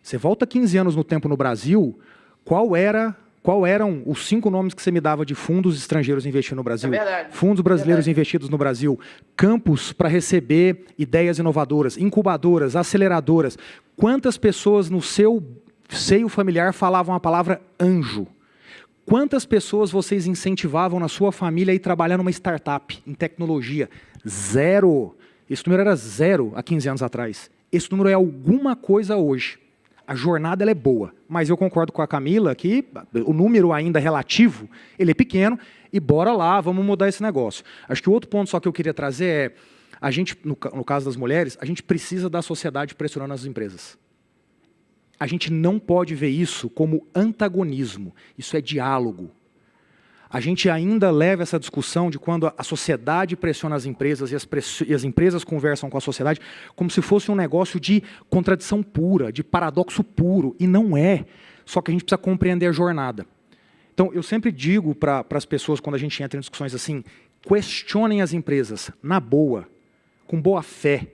Você volta 15 anos no tempo no Brasil, qual eram os 5 nomes que você me dava de fundos estrangeiros investindo no Brasil? Fundos brasileiros investidos no Brasil, campos para receber ideias inovadoras, incubadoras, aceleradoras. Quantas pessoas no seu seio familiar falavam a palavra anjo? Quantas pessoas vocês incentivavam na sua família a ir trabalhar numa startup, em tecnologia? 0. Esse número era 0 há 15 anos atrás. Esse número é alguma coisa hoje. A jornada ela é boa, mas eu concordo com a Camila que o número ainda relativo, ele é pequeno, e bora lá, vamos mudar esse negócio. Acho que o outro ponto só que eu queria trazer é, a gente, no caso das mulheres, a gente precisa da sociedade pressionando as empresas. A gente não pode ver isso como antagonismo, isso é diálogo. A gente ainda leva essa discussão de quando a sociedade pressiona as empresas e as empresas conversam com a sociedade como se fosse um negócio de contradição pura, de paradoxo puro, e não é. Só que a gente precisa compreender a jornada. Então, eu sempre digo para as pessoas, quando a gente entra em discussões assim, questionem as empresas, na boa, com boa fé,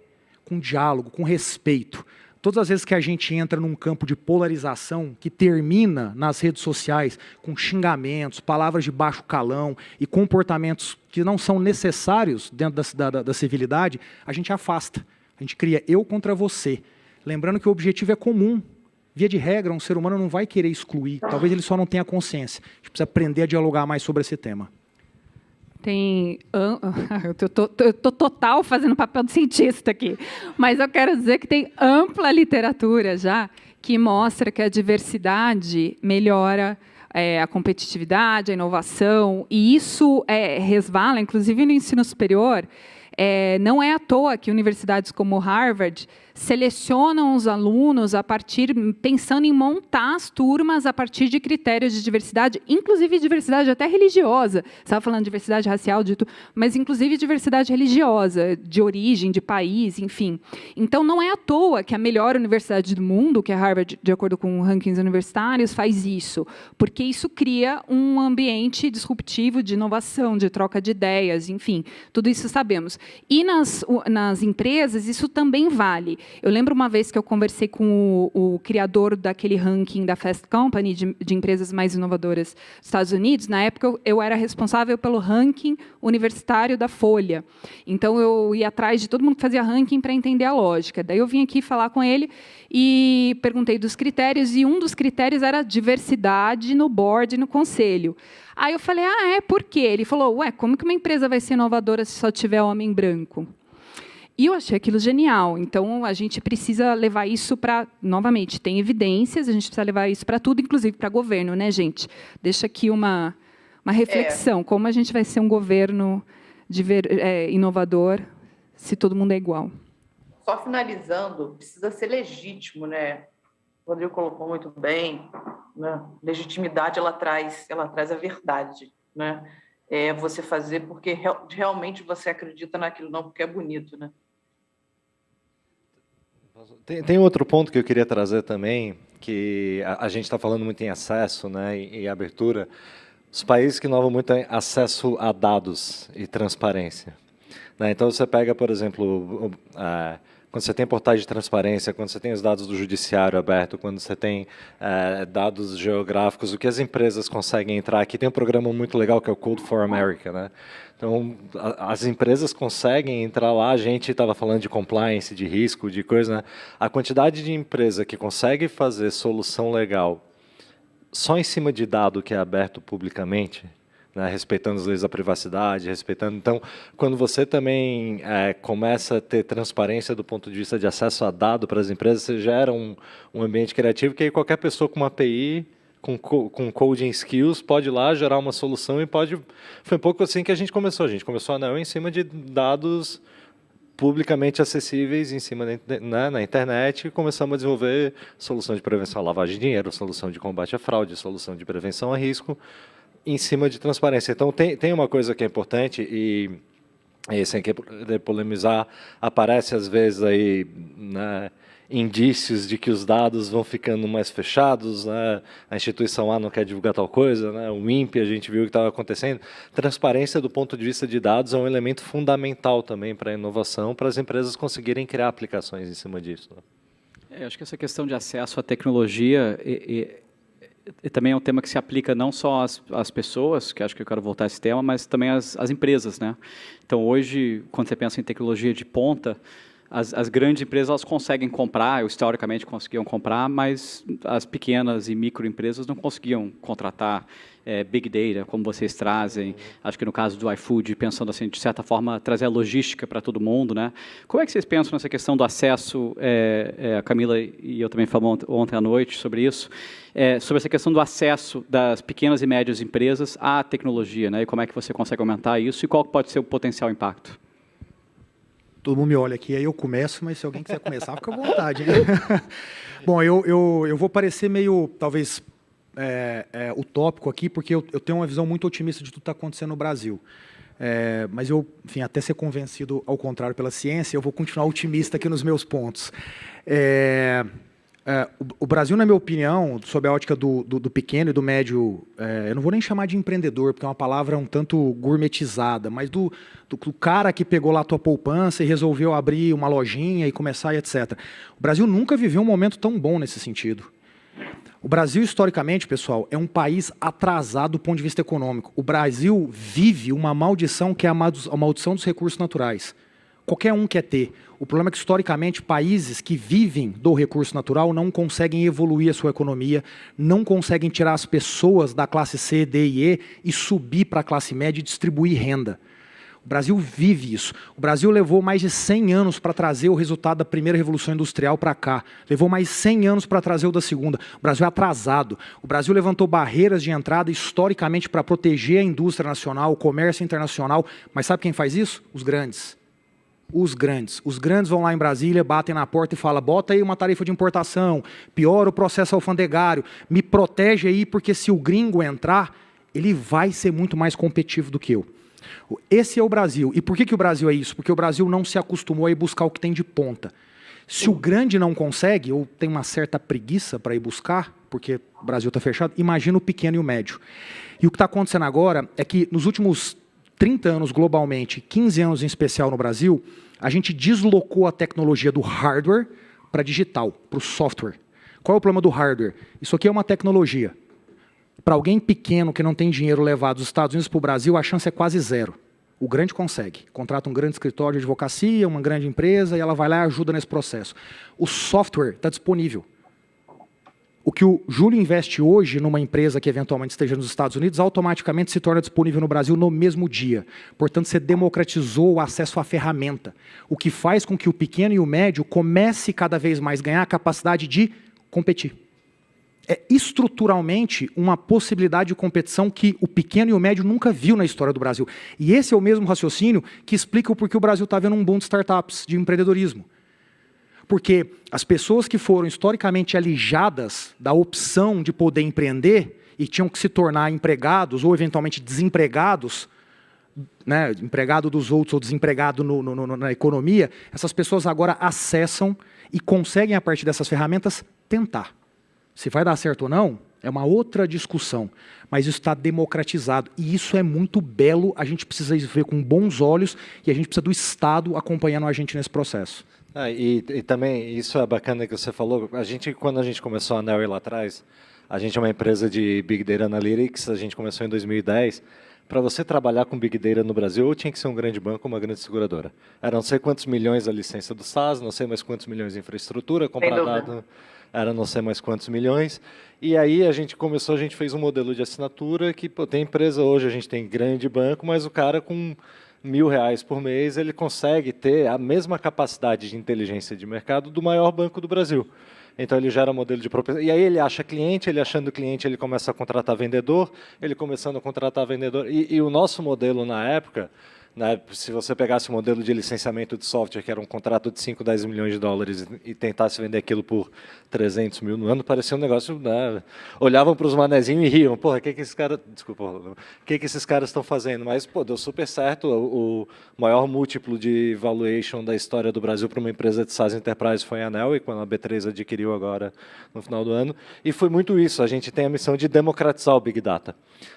com diálogo, com respeito. Todas as vezes que a gente entra num campo de polarização que termina nas redes sociais com xingamentos, palavras de baixo calão e comportamentos que não são necessários dentro da civilidade, a gente afasta. A gente cria eu contra você. Lembrando que o objetivo é comum. Via de regra, um ser humano não vai querer excluir. Talvez ele só não tenha consciência. A gente precisa aprender a dialogar mais sobre esse tema. Eu estou total fazendo papel de cientista aqui, mas eu quero dizer que tem ampla literatura já que mostra que a diversidade melhora a competitividade, a inovação, e isso resvala, inclusive no ensino superior, Não é à toa que universidades como Harvard selecionam os alunos pensando em montar as turmas a partir de critérios de diversidade, inclusive diversidade até religiosa. Você estava falando de diversidade racial, mas inclusive diversidade religiosa, de origem, de país, enfim. Então, não é à toa que a melhor universidade do mundo, que é Harvard, de acordo com rankings universitários, faz isso, porque isso cria um ambiente disruptivo de inovação, de troca de ideias, enfim, tudo isso sabemos. E nas empresas, isso também vale. Eu lembro uma vez que eu conversei com o criador daquele ranking da Fast Company, de empresas mais inovadoras dos Estados Unidos. Na época, eu era responsável pelo ranking universitário da Folha. Então, eu ia atrás de todo mundo que fazia ranking para entender a lógica. Daí, eu vim aqui falar com ele e perguntei dos critérios, e um dos critérios era diversidade no board e no conselho. Aí eu falei, por quê? Ele falou, como que uma empresa vai ser inovadora se só tiver homem branco? E eu achei aquilo genial. Então, a gente precisa levar isso para... Novamente, tem evidências, a gente precisa levar isso para tudo, inclusive para governo, né, gente? Deixa aqui uma reflexão. Como a gente vai ser um governo inovador se todo mundo é igual? Só finalizando, precisa ser legítimo, né? O Rodrigo colocou muito bem, né? Legitimidade, ela traz a verdade, né? Você fazer porque realmente você acredita naquilo, não porque é bonito, né? Tem outro ponto que eu queria trazer também, que a gente está falando muito em acesso, né, e abertura. Os países que inovam muito têm acesso a dados e transparência. Né? Então, você pega, por exemplo, quando você tem portais de transparência, quando você tem os dados do judiciário aberto, quando você tem dados geográficos, o que as empresas conseguem entrar aqui, tem um programa muito legal que é o Code for America, né? Então, as empresas conseguem entrar lá, a gente estava falando de compliance, de risco, de coisa, né? A quantidade de empresa que consegue fazer solução legal só em cima de dado que é aberto publicamente, né, respeitando as leis da privacidade, Então, quando você também começa a ter transparência do ponto de vista de acesso a dado para as empresas, você gera um ambiente criativo que aí qualquer pessoa com uma API, com coding skills, pode ir lá gerar uma solução e pode... Foi um pouco assim que a gente começou. A gente começou a não em cima de dados publicamente acessíveis em cima na internet, e começamos a desenvolver solução de prevenção à lavagem de dinheiro, solução de combate à fraude, solução de prevenção a risco, em cima de transparência. Então, tem uma coisa que é importante, e sem querer polemizar, aparece às vezes aí, né, indícios de que os dados vão ficando mais fechados, né? A instituição A não quer divulgar tal coisa, né? O INPE, a gente viu o que estava acontecendo. Transparência do ponto de vista de dados é um elemento fundamental também para a inovação, para as empresas conseguirem criar aplicações em cima disso. Né? Acho que essa questão de acesso à tecnologia e também é um tema que se aplica não só às pessoas, que acho que eu quero voltar a esse tema, mas também às empresas, né? Então, hoje, quando você pensa em tecnologia de ponta, as grandes empresas elas conseguem comprar, historicamente conseguiam comprar, mas as pequenas e microempresas não conseguiam contratar Big Data, como vocês trazem. Acho que no caso do iFood, pensando assim, de certa forma, trazer a logística para todo mundo, né? Como é que vocês pensam nessa questão do acesso? A Camila e eu também falamos ontem à noite sobre isso, sobre essa questão do acesso das pequenas e médias empresas à tecnologia, né? E como é que você consegue aumentar isso e qual pode ser o potencial impacto? Todo mundo me olha aqui, aí eu começo, mas se alguém quiser começar, fica à vontade. Hein? Bom, eu vou parecer meio, talvez, utópico aqui, porque eu tenho uma visão muito otimista de tudo que está acontecendo no Brasil. Mas eu, enfim, até ser convencido ao contrário pela ciência, eu vou continuar otimista aqui nos meus pontos. O Brasil, na minha opinião, sob a ótica do pequeno e do médio, eu não vou nem chamar de empreendedor, porque é uma palavra um tanto gourmetizada, mas do cara que pegou lá a tua poupança e resolveu abrir uma lojinha e começar e etc. O Brasil nunca viveu um momento tão bom nesse sentido. O Brasil, historicamente, pessoal, é um país atrasado do ponto de vista econômico. O Brasil vive uma maldição que é a maldição dos recursos naturais. Qualquer um quer ter. O problema é que, historicamente, países que vivem do recurso natural não conseguem evoluir a sua economia, não conseguem tirar as pessoas da classe C, D e E e subir para a classe média e distribuir renda. O Brasil vive isso. O Brasil levou mais de 100 anos para trazer o resultado da primeira Revolução Industrial para cá. Levou mais 100 anos para trazer o da segunda. O Brasil é atrasado. O Brasil levantou barreiras de entrada historicamente para proteger a indústria nacional, o comércio internacional. Mas sabe quem faz isso? Os grandes. Os grandes. Os grandes vão lá em Brasília, batem na porta e falam, bota aí uma tarifa de importação, piora o processo alfandegário, me protege aí, porque se o gringo entrar, ele vai ser muito mais competitivo do que eu. Esse é o Brasil. E por que o Brasil é isso? Porque o Brasil não se acostumou a ir buscar o que tem de ponta. Se o grande não consegue, ou tem uma certa preguiça para ir buscar, porque o Brasil está fechado, imagina o pequeno e o médio. E o que está acontecendo agora é que nos últimos 30 anos globalmente, 15 anos em especial no Brasil, a gente deslocou a tecnologia do hardware para digital, para o software. Qual é o problema do hardware? Isso aqui é uma tecnologia. Para alguém pequeno que não tem dinheiro levar dos Estados Unidos para o Brasil, a chance é quase zero. O grande consegue. Contrata um grande escritório de advocacia, uma grande empresa, e ela vai lá e ajuda nesse processo. O software está disponível. O que o Júlio investe hoje numa empresa que eventualmente esteja nos Estados Unidos, automaticamente se torna disponível no Brasil no mesmo dia. Portanto, você democratizou o acesso à ferramenta, o que faz com que o pequeno e o médio comece cada vez mais a ganhar a capacidade de competir. É estruturalmente uma possibilidade de competição que o pequeno e o médio nunca viu na história do Brasil. E esse é o mesmo raciocínio que explica o porquê o Brasil está vendo um boom de startups, de empreendedorismo. Porque as pessoas que foram historicamente alijadas da opção de poder empreender e tinham que se tornar empregados ou eventualmente desempregados, né, empregado dos outros ou desempregado na economia, essas pessoas agora acessam e conseguem, a partir dessas ferramentas, tentar. Se vai dar certo ou não, é uma outra discussão, mas isso está democratizado. E isso é muito belo, a gente precisa ver com bons olhos e a gente precisa do Estado acompanhando a gente nesse processo. E também, isso é bacana que você falou, quando a gente começou a Neue lá atrás, a gente é uma empresa de Big Data Analytics, a gente começou em 2010. Para você trabalhar com Big Data no Brasil, ou tinha que ser um grande banco ou uma grande seguradora. Era não sei quantos milhões a licença do SaaS, não sei mais quantos milhões de infraestrutura, comprar dado, era não sei mais quantos milhões. E aí a gente fez um modelo de assinatura que tem empresa hoje, a gente tem grande banco, mas o cara com R$1.000 por mês, ele consegue ter a mesma capacidade de inteligência de mercado do maior banco do Brasil. Então, ele gera modelo de propriedade. E aí, ele acha cliente, ele achando cliente, ele começa a contratar vendedor, ele começando a contratar vendedor. E o nosso modelo, na época, né, se você pegasse o modelo de licenciamento de software, que era um contrato de 5, 10 milhões de dólares, e tentasse vender aquilo por 300 mil no ano, parecia um negócio... Né, olhavam para os manezinhos e riam. Porra, o que esses caras... Desculpa, o que esses caras estão fazendo? Mas, pô, deu super certo. O maior múltiplo de valuation da história do Brasil para uma empresa de SaaS Enterprise foi a Anel, e quando a B3 adquiriu agora no final do ano. E foi muito isso. A gente tem a missão de democratizar o Big Data.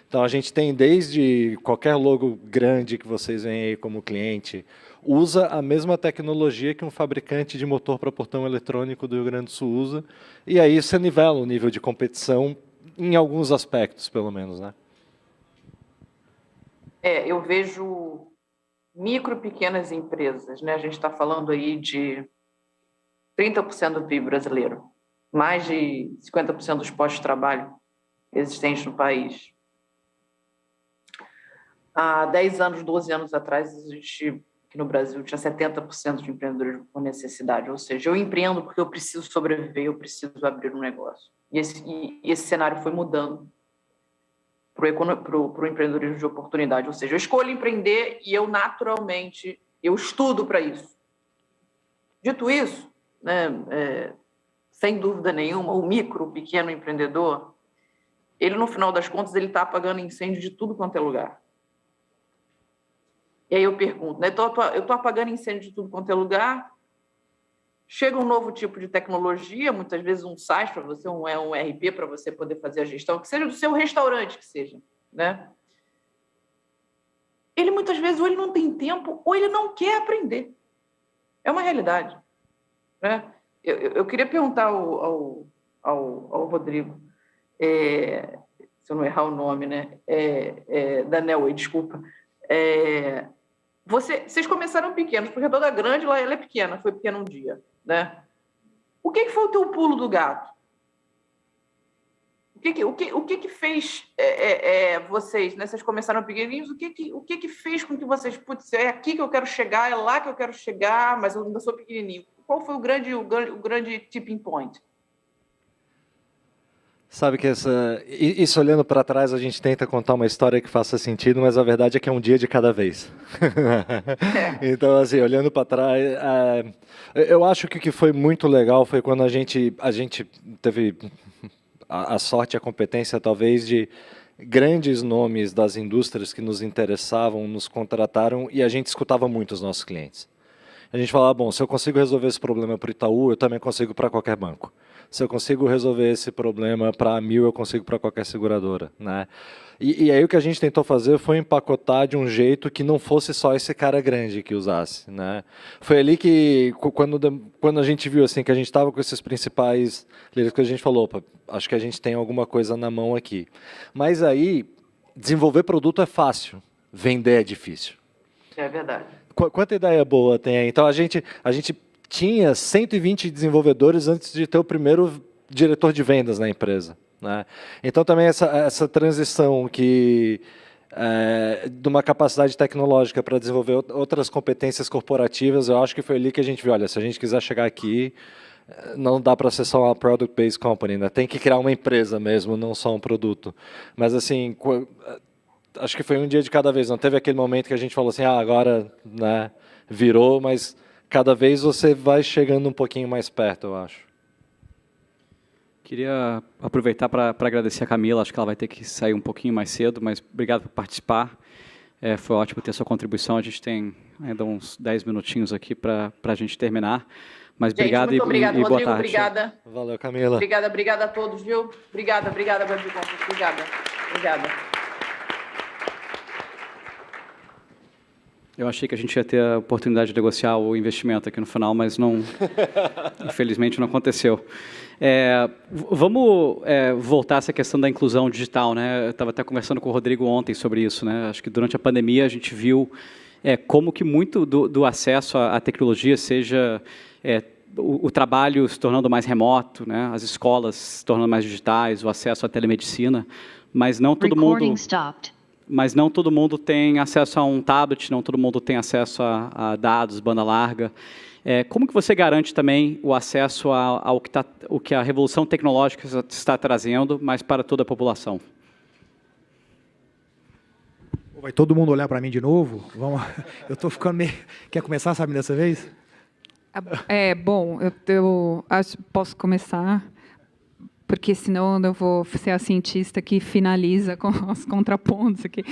Então, a gente tem desde qualquer logo grande que vocês veem aí como cliente, usa a mesma tecnologia que um fabricante de motor para portão eletrônico do Rio Grande do Sul usa, e aí você nivela o nível de competição em alguns aspectos, pelo menos, né? Eu vejo micro e pequenas empresas, né? A gente está falando aí de 30% do PIB brasileiro, mais de 50% dos postos de trabalho existentes no país. Há 10 anos, 12 anos atrás, a gente, aqui no Brasil, tinha 70% de empreendedores com necessidade. Ou seja, eu empreendo porque eu preciso sobreviver, eu preciso abrir um negócio. E esse cenário foi mudando para o empreendedorismo de oportunidade. Ou seja, eu escolho empreender e eu, naturalmente, eu estudo para isso. Dito isso, né, sem dúvida nenhuma, o micro, o pequeno empreendedor, ele, no final das contas, ele está apagando incêndio de tudo quanto é lugar. E aí eu pergunto, né? Eu estou apagando incêndio de tudo quanto é lugar, chega um novo tipo de tecnologia, muitas vezes um SaaS para você, um ERP para você poder fazer a gestão, que seja do seu restaurante, que seja, né? Ele, muitas vezes, ou ele não tem tempo, ou ele não quer aprender. É uma realidade, né? Eu queria perguntar ao Rodrigo, se eu não errar o nome, né? Da Nelway, desculpa. Vocês começaram pequenos, porque toda grande lá ela é pequena, foi pequena um dia, né? O que foi o teu pulo do gato? O que fez vocês, né? Vocês começaram pequenininhos, o que fez com que vocês, putz, é aqui que eu quero chegar, é lá que eu quero chegar, mas eu ainda sou pequenininho. Qual foi o grande tipping point? Sabe que isso olhando para trás, a gente tenta contar uma história que faça sentido, mas a verdade é que é um dia de cada vez. Então, assim, olhando para trás, eu acho que o que foi muito legal foi quando a gente teve a sorte e a competência, talvez, de grandes nomes das indústrias que nos interessavam, nos contrataram, e a gente escutava muito os nossos clientes. A gente falava, bom, se eu consigo resolver esse problema para o Itaú, eu também consigo para qualquer banco. Se eu consigo resolver esse problema para a Mil, eu consigo para qualquer seguradora, né? E aí o que a gente tentou fazer foi empacotar de um jeito que não fosse só esse cara grande que usasse, né? Foi ali que, quando a gente viu assim, que a gente estava com esses principais líderes, que a gente falou, opa, acho que a gente tem alguma coisa na mão aqui. Mas aí, desenvolver produto é fácil, vender é difícil. É verdade. Quanta ideia boa tem aí? Então, a gente tinha 120 desenvolvedores antes de ter o primeiro diretor de vendas na empresa, né? Então, também essa transição de uma capacidade tecnológica para desenvolver outras competências corporativas, eu acho que foi ali que a gente viu, olha, se a gente quiser chegar aqui, não dá para ser só uma product-based company, né? Tem que criar uma empresa mesmo, não só um produto. Mas, assim, acho que foi um dia de cada vez. Não teve aquele momento que a gente falou assim, agora, né, virou, mas cada vez você vai chegando um pouquinho mais perto, eu acho. Queria aproveitar para agradecer a Camila, acho que ela vai ter que sair um pouquinho mais cedo, mas obrigado por participar. Foi ótimo ter sua contribuição, a gente tem ainda uns 10 minutinhos aqui para a gente terminar. Mas gente, obrigado muito obrigado, e boa Rodrigo, tarde. obrigada. Valeu, Camila. Obrigada a todos, viu? Obrigada, Banco de Contas. Obrigada. Eu achei que a gente ia ter a oportunidade de negociar o investimento aqui no final, mas não, infelizmente não aconteceu. Vamos voltar a essa questão da inclusão digital, né? Eu estava até conversando com o Rodrigo ontem sobre isso, né? Acho que durante a pandemia a gente viu como que muito do acesso à tecnologia, seja o trabalho se tornando mais remoto, né? As escolas se tornando mais digitais, o acesso à telemedicina, mas não todo mundo tem acesso a um tablet, não todo mundo tem acesso a dados, banda larga. Como que você garante também o acesso ao que a revolução tecnológica está trazendo, mas para toda a população? Vai todo mundo olhar para mim de novo? Vamos. Eu estou ficando meio... Quer começar, sabe, dessa vez? Bom, eu posso começar, porque senão eu vou ser a cientista que finaliza com os contrapontos aqui.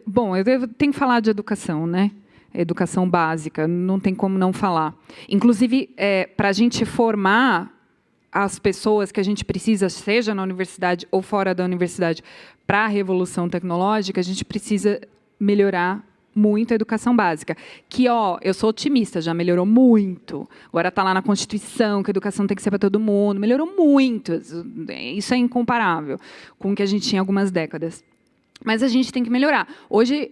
Bom, eu tenho que falar de educação, né? Educação básica, não tem como não falar. Inclusive, para a gente formar as pessoas que a gente precisa, seja na universidade ou fora da universidade, para a revolução tecnológica, a gente precisa melhorar muito a educação básica. Que, eu sou otimista, já melhorou muito. Agora está lá na Constituição que a educação tem que ser para todo mundo. Melhorou muito. Isso é incomparável com o que a gente tinha há algumas décadas. Mas a gente tem que melhorar. Hoje,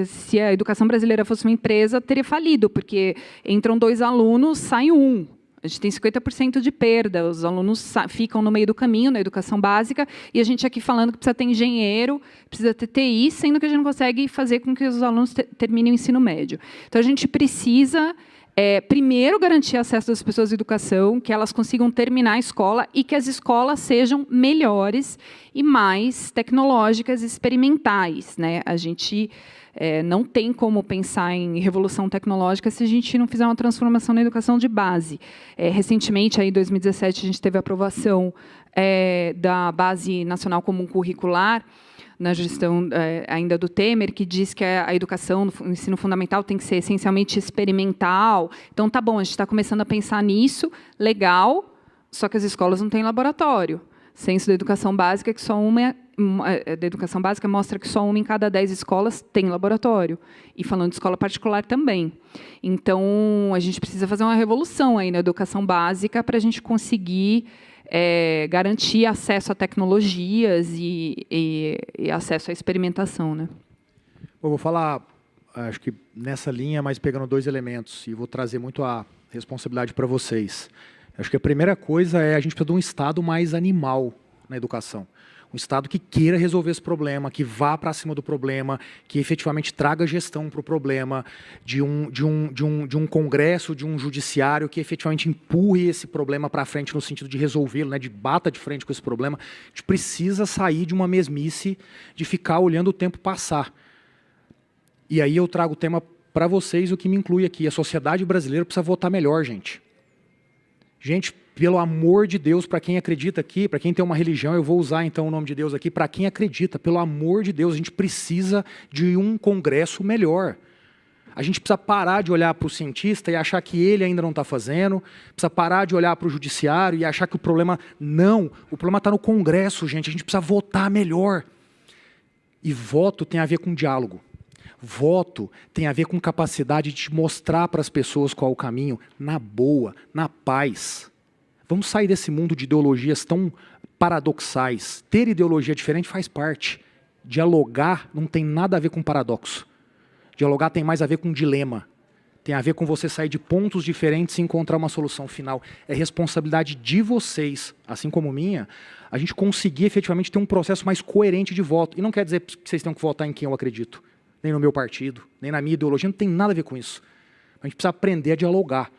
se a educação brasileira fosse uma empresa, teria falido, porque entram 2 alunos, sai 1. A gente tem 50% de perda, os alunos ficam no meio do caminho, na educação básica, e a gente aqui falando que precisa ter engenheiro, precisa ter TI, sendo que a gente não consegue fazer com que os alunos terminem o ensino médio. Então, a gente precisa, primeiro, garantir acesso das pessoas à educação, que elas consigam terminar a escola e que as escolas sejam melhores e mais tecnológicas e experimentais, né? A gente não tem como pensar em revolução tecnológica se a gente não fizer uma transformação na educação de base. Recentemente, aí, em 2017, a gente teve a aprovação da Base Nacional Comum Curricular, na gestão ainda do Temer, que diz que a educação, o ensino fundamental tem que ser essencialmente experimental. Então, tá bom, a gente está começando a pensar nisso, legal, só que as escolas não têm laboratório. Censo da educação básica, que só da educação básica mostra que só 1 em cada 10 escolas tem laboratório. E falando de escola particular também. Então, a gente precisa fazer uma revolução aí na educação básica para a gente conseguir garantir acesso a tecnologias e acesso à experimentação, né? Eu vou falar, acho que nessa linha, mas pegando 2 elementos, e vou trazer muito a responsabilidade para vocês. Acho que a primeira coisa a gente precisa de um Estado mais animal na educação. Um Estado que queira resolver esse problema, que vá para cima do problema, que efetivamente traga gestão para o problema, de um Congresso, de um judiciário que efetivamente empurre esse problema para frente no sentido de resolvê-lo, né, de bata de frente com esse problema. A gente precisa sair de uma mesmice de ficar olhando o tempo passar. E aí eu trago o tema para vocês, o que me inclui aqui. A sociedade brasileira precisa votar melhor, gente. Gente, pelo amor de Deus, para quem acredita aqui, para quem tem uma religião, eu vou usar então o nome de Deus aqui, para quem acredita, pelo amor de Deus, a gente precisa de um Congresso melhor. A gente precisa parar de olhar para o cientista e achar que ele ainda não está fazendo, precisa parar de olhar para o judiciário e achar que o problema... Não, o problema está no Congresso, gente, a gente precisa votar melhor. E voto tem a ver com diálogo. Voto tem a ver com capacidade de mostrar para as pessoas qual é o caminho, na boa, na paz. Vamos sair desse mundo de ideologias tão paradoxais. Ter ideologia diferente faz parte. Dialogar não tem nada a ver com paradoxo. Dialogar tem mais a ver com dilema. Tem a ver com você sair de pontos diferentes e encontrar uma solução final. É responsabilidade de vocês, assim como minha, a gente conseguir efetivamente ter um processo mais coerente de voto. E não quer dizer que vocês tenham que votar em quem eu acredito. Nem no meu partido, nem na minha ideologia, não tem nada a ver com isso. A gente precisa aprender a dialogar.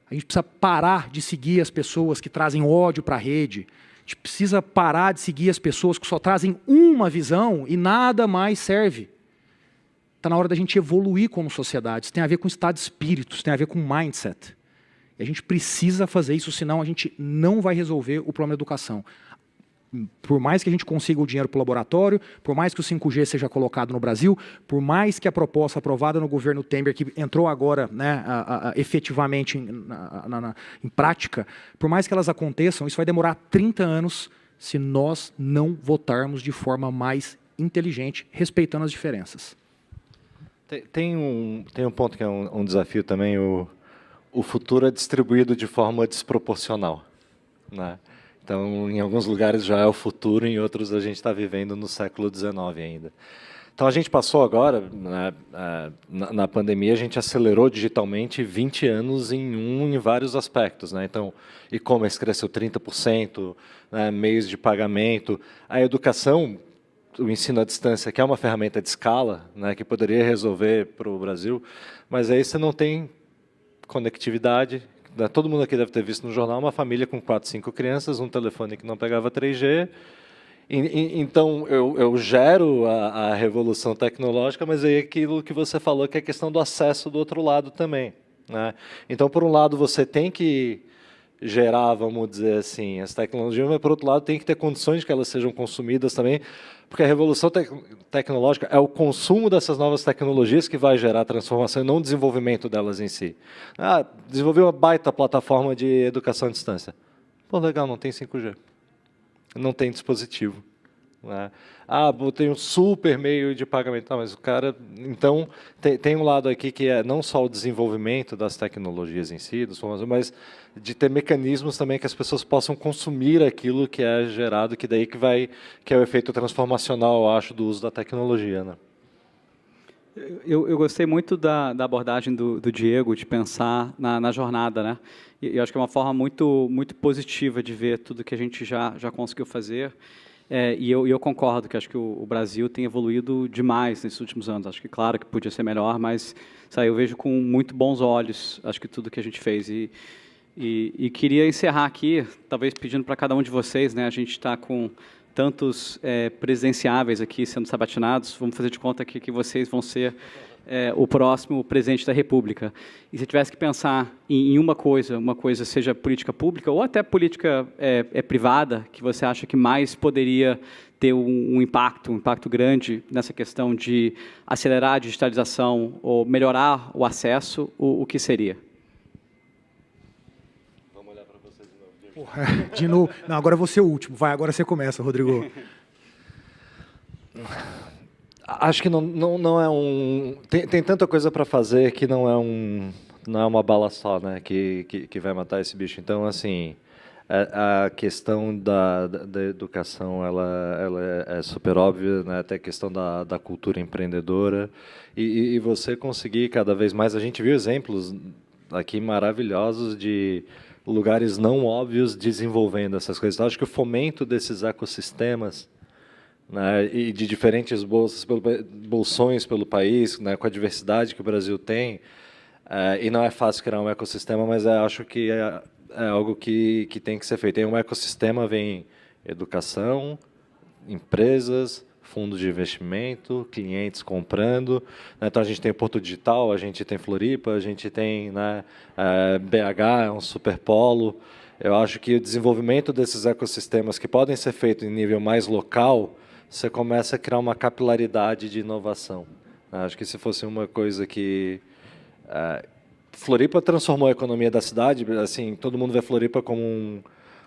A gente precisa parar de seguir as pessoas que trazem ódio para a rede. A gente precisa parar de seguir as pessoas que só trazem uma visão e nada mais serve. Está na hora da gente evoluir como sociedade. Isso tem a ver com estado de espírito, isso tem a ver com mindset. E a gente precisa fazer isso, senão a gente não vai resolver o problema da educação. Por mais que a gente consiga o dinheiro para o laboratório, por mais que o 5G seja colocado no Brasil, por mais que a proposta aprovada no governo Temer, que entrou agora, né, efetivamente em prática, por mais que elas aconteçam, isso vai demorar 30 anos se nós não votarmos de forma mais inteligente, respeitando as diferenças. Tem um ponto que é um desafio também, o futuro é distribuído de forma desproporcional, né? Então, em alguns lugares já é o futuro, em outros a gente está vivendo no século XIX ainda. Então, a gente passou agora, né, na pandemia, a gente acelerou digitalmente 20 anos em vários aspectos, né? Então, e-commerce cresceu 30%, né, meios de pagamento. A educação, o ensino à distância, que é uma ferramenta de escala, né, que poderia resolver para o Brasil, mas aí você não tem conectividade. Todo mundo aqui deve ter visto no jornal uma família com 4, 5 crianças, um telefone que não pegava 3G. Então, eu gero a revolução tecnológica, mas aí aquilo que você falou, que é a questão do acesso do outro lado também, né? Então, por um lado, você tem que gerar, vamos dizer assim, as tecnologias, mas, por outro lado, tem que ter condições de que elas sejam consumidas também, porque a revolução tecnológica é o consumo dessas novas tecnologias que vai gerar transformação e não o desenvolvimento delas em si. Desenvolver uma baita plataforma de educação à distância. Pô, legal, não tem 5G. Não tem dispositivo, né? Botei um super meio de pagamento. Mas o cara... Então, tem um lado aqui que é não só o desenvolvimento das tecnologias em si, mas de ter mecanismos também que as pessoas possam consumir aquilo que é gerado, que é o efeito transformacional, eu acho, do uso da tecnologia, né? Eu gostei muito da abordagem do Diego, de pensar na jornada, né? E eu acho que é uma forma muito positiva de ver tudo que a gente já conseguiu fazer. E eu concordo que acho que o Brasil tem evoluído demais nesses últimos anos. Acho que, claro, que podia ser melhor, mas eu vejo com muito bons olhos, acho que tudo que a gente fez. E queria encerrar aqui, talvez pedindo para cada um de vocês, né? A gente está com tantos presidenciáveis aqui sendo sabatinados, vamos fazer de conta aqui que vocês vão ser o próximo presidente da República. E se tivesse que pensar em uma coisa seja política pública ou até política privada, que você acha que mais poderia ter um impacto grande nessa questão de acelerar a digitalização ou melhorar o acesso, o que seria? Vamos olhar para vocês de novo. Porra, de novo. Não, agora eu vou ser o último. Vai, agora você começa, Rodrigo. Acho que não é um... Tem tanta coisa para fazer que não é uma bala só, né, que vai matar esse bicho. Então, assim, a questão da educação ela é super óbvia, né, até a questão da cultura empreendedora. E você conseguir cada vez mais... A gente viu exemplos aqui maravilhosos de lugares não óbvios desenvolvendo essas coisas. Então, acho que o fomento desses ecossistemas, né, e de diferentes bolsões pelo país, né, com a diversidade que o Brasil tem, e não é fácil criar um ecossistema, mas acho que é algo que tem que ser feito. Em um ecossistema vem educação, empresas, fundos de investimento, clientes comprando. Então, a gente tem o Porto Digital, a gente tem Floripa, a gente tem, né, BH, é um superpolo. Eu acho que o desenvolvimento desses ecossistemas que podem ser feitos em nível mais local, você começa a criar uma capilaridade de inovação. Acho que se fosse uma coisa que... Floripa transformou a economia da cidade, assim, todo mundo vê Floripa como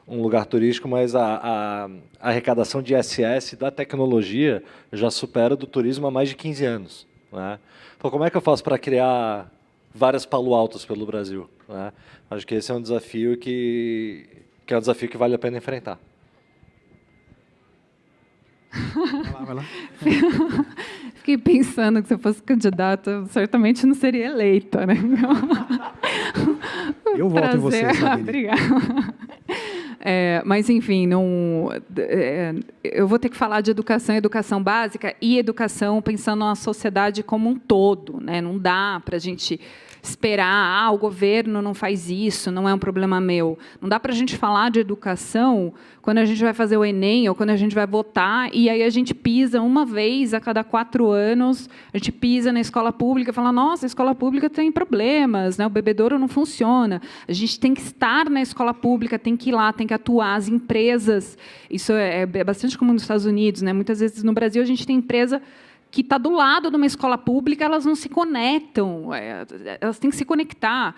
um lugar turístico, mas a arrecadação de ISS da tecnologia já supera do turismo há mais de 15 anos. Né? Então, como é que eu faço para criar várias Palo Altos pelo Brasil? Né? Acho que esse é um desafio que é um desafio que vale a pena enfrentar. Vai lá. Fiquei pensando que se eu fosse candidata, eu certamente não seria eleita, né? Eu voto em você, Sabine. Obrigada. Mas, enfim, eu vou ter que falar de educação básica e educação pensando na sociedade como um todo. Né? Não dá para a gente esperar, o governo não faz isso, não é um problema meu. Não dá para a gente falar de educação quando a gente vai fazer o Enem ou quando a gente vai votar, e aí a gente pisa uma vez a cada 4 anos, a gente pisa na escola pública e fala, nossa, a escola pública tem problemas, né? O bebedouro não funciona. A gente tem que estar na escola pública, tem que ir lá, tem que atuar. As empresas, isso é bastante comum nos Estados Unidos, né? Muitas vezes no Brasil a gente tem empresa que está do lado de uma escola pública, elas não se conectam, elas têm que se conectar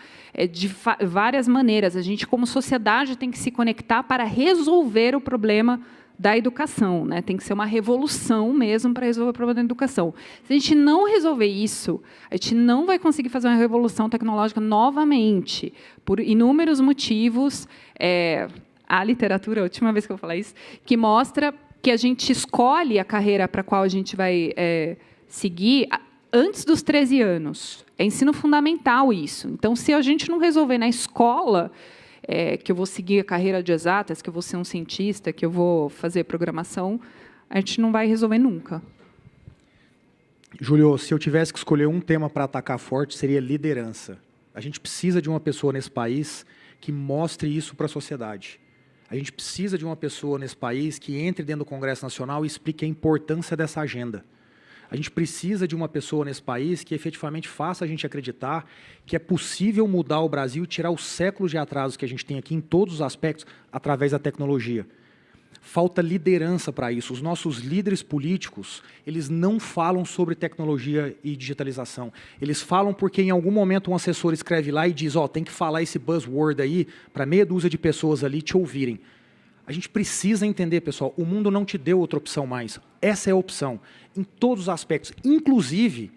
de várias maneiras. A gente, como sociedade, tem que se conectar para resolver o problema da educação. Né? Tem que ser uma revolução mesmo para resolver o problema da educação. Se a gente não resolver isso, a gente não vai conseguir fazer uma revolução tecnológica novamente, por inúmeros motivos. A literatura, a última vez que eu vou falar isso, que mostra que a gente escolhe a carreira para a qual a gente vai seguir antes dos 13 anos. É ensino fundamental isso. Então, se a gente não resolver na escola que eu vou seguir a carreira de exatas, que eu vou ser um cientista, que eu vou fazer programação, a gente não vai resolver nunca. Júlio, se eu tivesse que escolher um tema para atacar forte, seria liderança. A gente precisa de uma pessoa nesse país que mostre isso para a sociedade. A gente precisa de uma pessoa nesse país que entre dentro do Congresso Nacional e explique a importância dessa agenda. A gente precisa de uma pessoa nesse país que efetivamente faça a gente acreditar que é possível mudar o Brasil e tirar os séculos de atrasos que a gente tem aqui em todos os aspectos através da tecnologia. Falta liderança para isso. Os nossos líderes políticos, eles não falam sobre tecnologia e digitalização. Eles falam porque em algum momento um assessor escreve lá e diz, tem que falar esse buzzword aí para meia dúzia de pessoas ali te ouvirem. A gente precisa entender, pessoal, o mundo não te deu outra opção mais. Essa é a opção, em todos os aspectos, inclusive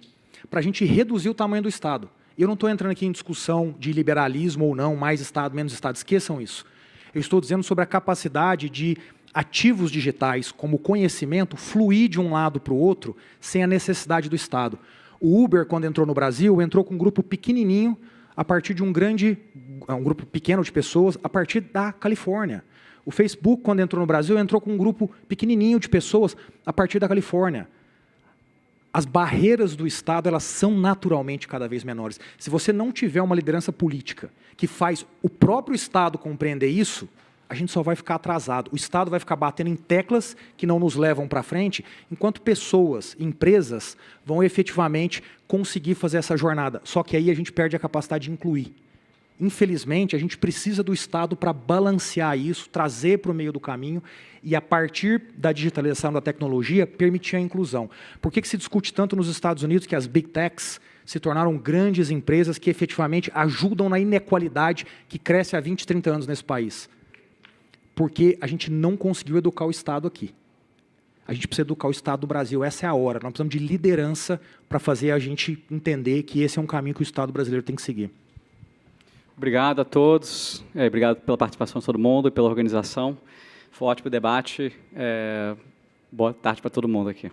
para a gente reduzir o tamanho do Estado. Eu não estou entrando aqui em discussão de liberalismo ou não, mais Estado, menos Estado, esqueçam isso. Eu estou dizendo sobre a capacidade de ativos digitais, como conhecimento, fluir de um lado para o outro sem a necessidade do Estado. O Uber, quando entrou no Brasil, entrou com um grupo pequenininho, a partir de um grupo pequeno de pessoas, a partir da Califórnia. O Facebook, quando entrou no Brasil, entrou com um grupo pequenininho de pessoas, a partir da Califórnia. As barreiras do Estado, elas são naturalmente cada vez menores. Se você não tiver uma liderança política que faz o próprio Estado compreender isso, a gente só vai ficar atrasado. O Estado vai ficar batendo em teclas que não nos levam para frente, enquanto pessoas, empresas, vão efetivamente conseguir fazer essa jornada. Só que aí a gente perde a capacidade de incluir. Infelizmente, a gente precisa do Estado para balancear isso, trazer para o meio do caminho e, a partir da digitalização da tecnologia, permitir a inclusão. Por que se discute tanto nos Estados Unidos que as Big Techs se tornaram grandes empresas que efetivamente ajudam na inequalidade que cresce há 20, 30 anos nesse país? Porque a gente não conseguiu educar o Estado aqui. A gente precisa educar o Estado do Brasil, essa é a hora. Nós precisamos de liderança para fazer a gente entender que esse é um caminho que o Estado brasileiro tem que seguir. Obrigado a todos, obrigado pela participação de todo mundo e pela organização. Foi um ótimo debate. Boa tarde para todo mundo aqui.